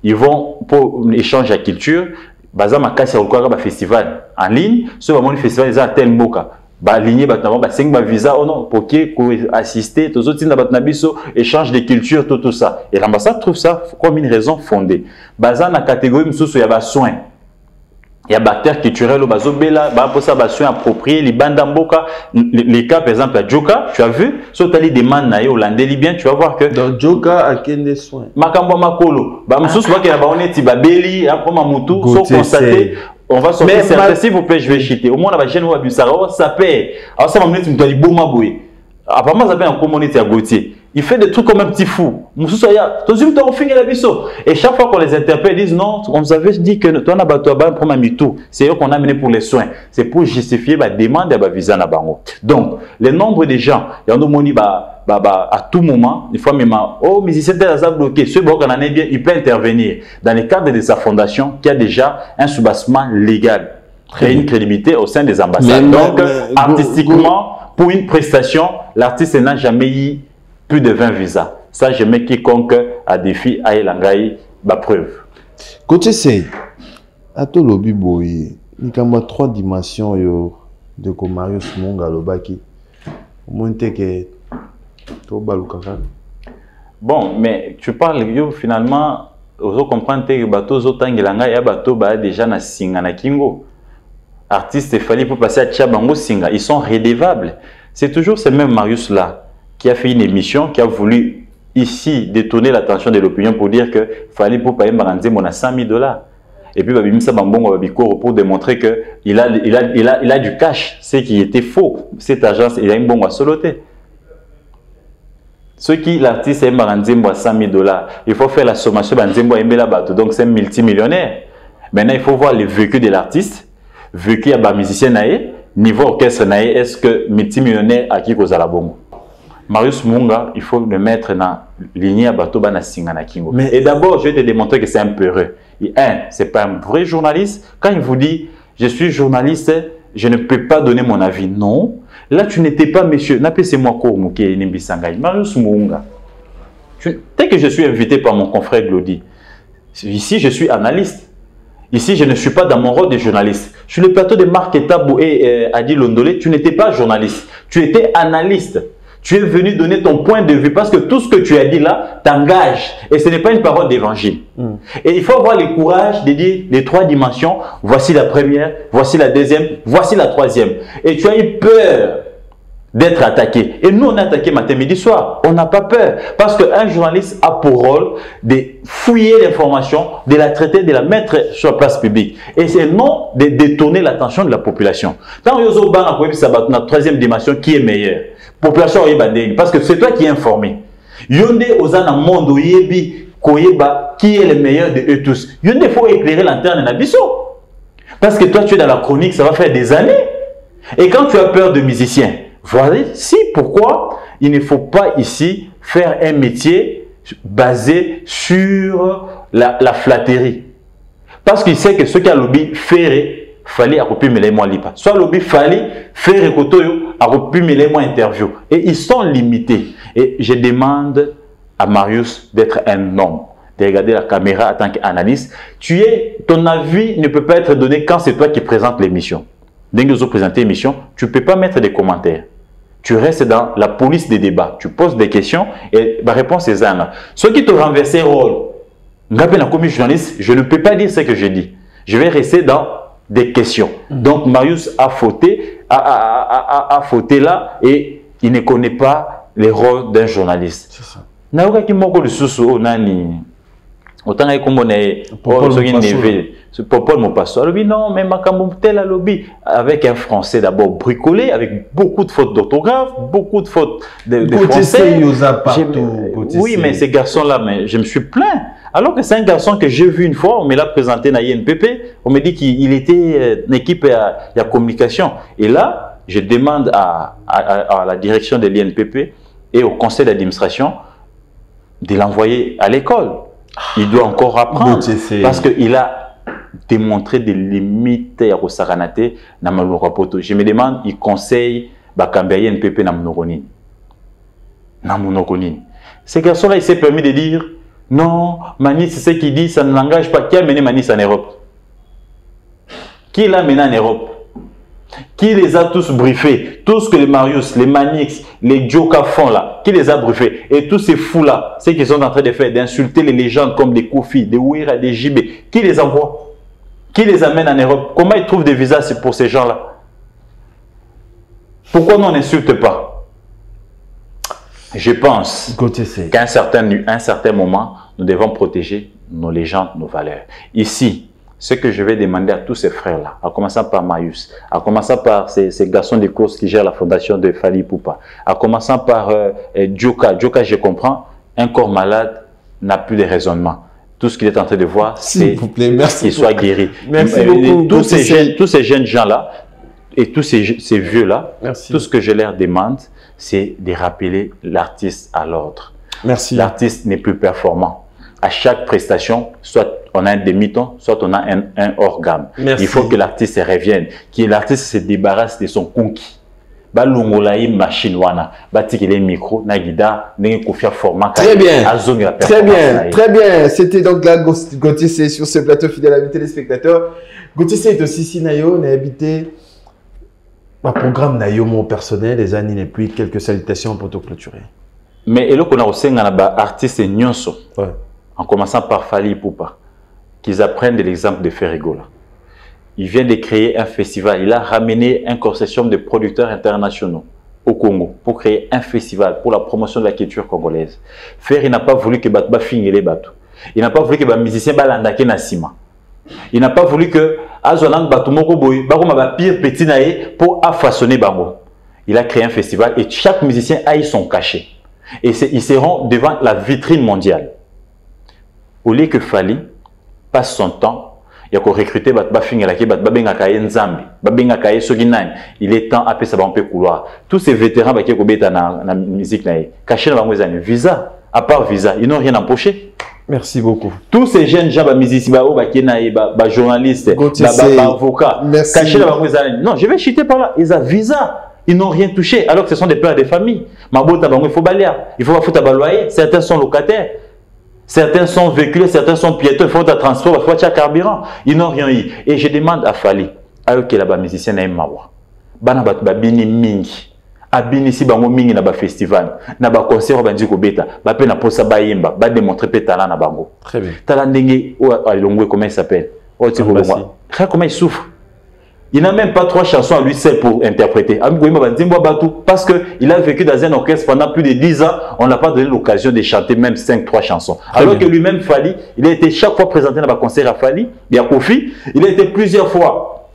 Ils vont pour échanger la culture. Baza makasi ya kwa festival en ligne sur le festival ils ont tel moka ba ligné ba ba 5 ba visa non pour qui assister tous autres na batnabiso échange de culture tout ça et l'ambassade trouve ça comme une raison fondée. Baza na catégorie msusu ya ba soins, il y a bactères culturels au bazo bela ba pour ça ba soins appropriés les bandes mboka les cas par exemple à Joka tu as vu sur tali demande na hollandais libyen tu vas voir que dans Joka à quel soin makambo makolo ba msusu ba ke ba oneti ba beli après mamutu so constater on va sortir certains s'il vous plaît je vais chiter au moins la jeune ou ça paie alors ça m'a dit tu dois dire boma boy apparemment ça fait un communauté à Gautier Il fait des trucs comme un petit fou. Et chaque fois qu'on les interpelle, ils disent non, on nous avait dit que toi, c'est eux qu'on a amené pour les soins. C'est pour justifier la demande de visa na bango. Donc, le nombre de gens, il y en a à tout moment, des fois même, oh, musicien de la bloqué, ceux qui en bien, il peut intervenir dans le cadre de sa fondation qui a déjà un soubassement légal et une crédibilité au sein des ambassades. Donc, artistiquement, pour une prestation, l'artiste n'a jamais eu plus de 20 visas. Ça, je mets quiconque à défi à Elangaï, ma preuve. Côté c'est, à tout le biboy, il y a 3 dimensions de Marius Munga Lobaki. Au moins, que bon, mais tu parles, finalement, vous comprenez que bateau Zotangilanga et bateau déjà na singa na kingo. Artistes, il fallait pour passer à Tchabango singa. Ils sont rédevables. C'est toujours ce même Marius là qui a fait une émission, qui a voulu ici détourner l'attention de l'opinion pour dire que fallait pour payer Maranzé mon à 100 000 $. Et puis Babimisa Bambongo Babiko pour démontrer que il a du cash, ce qui était faux. Cette agence, il a une bonne à soloter. Ceux qui l'artiste aime Maranzembo à 100 000 $, il faut faire la sommation Banzembo à Mbela Bato, donc c'est un multimillionnaire. Maintenant, il faut voir le vécu de l'artiste, vécu à bas musicien naé, niveau orchestre naé, est-ce que multimillionnaire à qui cause à la bongo. Marius Munga, il faut le mettre dans la lignée à bateau bana singana kingo. Et d'abord, je vais te démontrer que c'est un peureux. C'est pas un vrai journaliste. Quand il vous dit, je suis journaliste, je ne peux pas donner mon avis. Non. Là, tu n'étais pas monsieur. N'appelez-moi Kourmouké Nimbisangai. Marius Munga. Dès que je suis invité par mon confrère Glody, ici, je suis analyste. Ici, je ne suis pas dans mon rôle de journaliste. Sur le plateau de Marc Etabou et Adi Londolé, tu n'étais pas journaliste. Tu étais analyste. Tu es venu donner ton point de vue parce que tout ce que tu as dit là t'engage. Et ce n'est pas une parole d'évangile. Et il faut avoir le courage de dire les 3 dimensions. Voici la première, voici la deuxième, voici la troisième. Et tu as eu peur d'être attaqué. Et nous, on est attaqué matin, midi, soir. On n'a pas peur. Parce qu'un journaliste a pour rôle de fouiller l'information, de la traiter, de la mettre sur la place publique. Et c'est non de détourner l'attention de la population. Quand on a la troisième dimension, qui est meilleure? Population parce que c'est toi qui es informé. Yonde ozana mondo yebi koyeba qui est le meilleur de eux tous. Yonde faut éclairer l'interne nabiso. Parce que toi tu es dans la chronique, ça va faire des années. Et quand tu as peur de musicien, voilà si pourquoi il ne faut pas ici faire un métier basé sur la flatterie. Parce qu'il sait que ce qu'a lobby fait fallait accomplir les mois lipa. Soit lobby fallait faire écouter accomplir les mois interview. Et ils sont limités. Et je demande à Marius d'être un homme, de regarder la caméra en tant qu'analyste. Ton avis ne peut pas être donné quand c'est toi qui présentes l'émission. Dès que vous présentez l'émission, tu ne peux pas mettre des commentaires. Tu restes dans la police des débats. Tu poses des questions et la réponse est ça. Ceux qui te renversent le rôle, comme journaliste, je ne peux pas dire ce que je dis. Je vais rester dans des questions. Donc Marius a fauté, a fauté là et il ne connaît pas les rôles d'un journaliste. C'est ça. Autant non, mais Makamoutel lobby avec un français d'abord bricolé, avec beaucoup de fautes d'orthographe, beaucoup de fautes de français. Oui, mais ces garçons-là, je me suis plaint. Alors que c'est un garçon que j'ai vu une fois, on me l'a présenté dans l'INPP, on me dit qu'il était une équipe à communication. Et là, je demande à la direction de l'INPP et au conseil d'administration de l'envoyer à l'école. Il doit encore apprendre parce qu'il a démontré des limites à Rosaranate dans Malurapoto. Je me demande, il conseille Bakambi INPP dans Monokonini. Ce garçon-là, il s'est permis de dire non, Manis, c'est ce qu'il dit, ça ne l'engage pas. Qui a mené Manis en Europe? Qui l'a mené en Europe? Qui les a tous briefés? Tous que les Marius, les Manix, les Joka font là, qui les a briefés? Et tous ces fous-là, ceux qui sont en train de faire, d'insulter les légendes comme des Kofi, des Ouira, des JB, qui les envoie? Qui les amène en Europe? Comment ils trouvent des visas pour ces gens-là? Pourquoi nous on n'insulte pas? Je pense qu'à un certain moment, nous devons protéger nos légendes, nos valeurs. Ici, ce que je vais demander à tous ces frères-là, à commencer par Marius, à commencer par ces garçons de course qui gèrent la fondation de Fally Ipupa, à commencer par Djoka. Djoka, je comprends, un corps malade n'a plus de raisonnement. Tout ce qu'il est en train de voir, c'est qu'il soit guéri. Merci beaucoup. Tous ces jeunes gens-là et tous ces vieux-là, tout ce que je leur demande, c'est de rappeler l'artiste à l'ordre. Merci. L'artiste n'est plus performant. À chaque prestation, soit on a un demi-ton, soit on a un hors gamme. Merci. Il faut que l'artiste revienne, que l'artiste se débarrasse de son conquis. Balungolaï machine wana, batikele micro, nagida, n'engue kofia format. Très bien. Très bien. Très bien. C'était donc là Gauthier C sur ce plateau fidèle à mes téléspectateurs. Gauthier C est aussi ici Nayo, on a habité un programme Nayo mon personnel, les années et puis quelques salutations pour te clôturer. Mais et là qu'on a aussi un artiste nyonso. Ouais. En commençant par Fally Ipupa, qu'ils apprennent de l'exemple de Ferrigola. Il vient de créer un festival. Il a ramené un consortium de producteurs internationaux au Congo pour créer un festival pour la promotion de la culture congolaise. Ferry n'a pas voulu que Batba finisse les bateaux. Il n'a pas voulu que les musiciens balandake na sima. Il n'a pas voulu que Azonan Batumoko Boy, Baroma pire petit naé pour façonner Bango. Il a créé un festival et chaque musicien a eu son cachet. Et ils seront devant la vitrine mondiale. Au lieu que Fally passe son temps, il y a qu'à recruter il est temps après ça va un peu couloir. Tous ces vétérans qui ont dans la musique, cachés dans les visa, à part visa, ils n'ont rien empoché. Merci beaucoup. Tous ces jeunes gens, musiciens, journalistes, avocats, cachés dans les années. Non, je vais chuter par là. Ils ont visa. Ils n'ont rien touché, alors que ce sont des pères de famille. Il faut balayer, il faut foutre à loyer. Certains sont locataires. Certains sont véhiculés, certains sont piétons, il faut un transport, il faut un carburant. Ils n'ont rien eu. Et je demande à Fally, à eux qui sont musiciens, bana babini mingi. Abini si bango mingi na ba festival, na ba concert bandi ko beta, ba pe na posa ba yemba, ba démontrer pe talent na bango. Très bien. Talent ndenge o alongwe comment il s'appelle? Comment il souffre. Il n'a même pas 3 chansons à lui seul pour interpréter. Parce qu'il a vécu dans un orchestre pendant plus de 10 ans, on n'a pas donné l'occasion de chanter même 5-3 chansons. Alors que lui-même, Fally, il a été chaque fois présenté dans un concert à Fally, il y a Kofi, il a été plusieurs fois.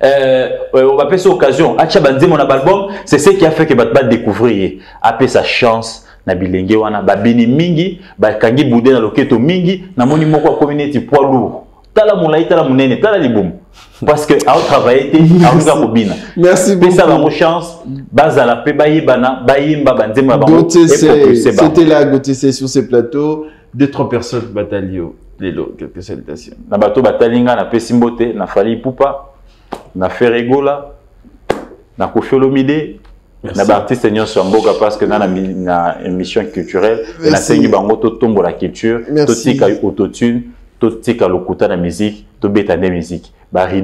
On va appeler ça occasion. Mon album, c'est ce qui a fait que Batba découvrir. Après sa chance, Nabilenge wana, Babini Mingi, Bakangi Boudé dans l'oketo Mingi, Namoni Moko community poids lourd. Tala Moulaï, Tala Mounene, Tala Liboum. Parce que à travailler merci beaucoup. Ça va chance bazala pe bayibana bayimba banzema bango. C'était là Gauthier sur ce plateau 2-3 personnes batalio lelo quelques salutations. Na bato batalinga na Pesimbote na Fally Ipupa na Ferrigola na Koffi Olomide na ba artiste nyonso mboka parce que na émission culturelle na sengi bango to tombo la culture to tika autotune to tika lokuta na musique to beta na musique. Merci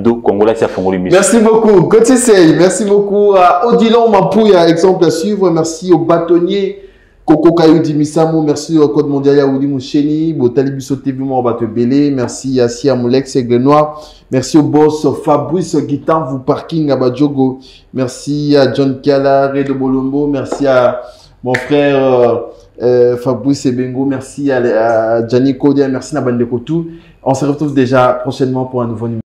beaucoup, Gauthier Sey. Merci beaucoup à Odilon Mapouya, exemple à suivre. Merci au bâtonnier Coco Kayoudi Misamo. Merci au Code Mondial Yaoudi Moucheni. Botali Bissoté Vimo Bato Belé. Merci à Sia Moulex Aigle Noir. Merci au boss Fabrice Guitan, vous parking à Badjogo. Merci à John Kala, Ray de Bolombo. Merci à mon frère Fabrice Ebengo. Merci à Gianni Kodia. Merci à Bandekotou. On se retrouve déjà prochainement pour un nouveau numéro.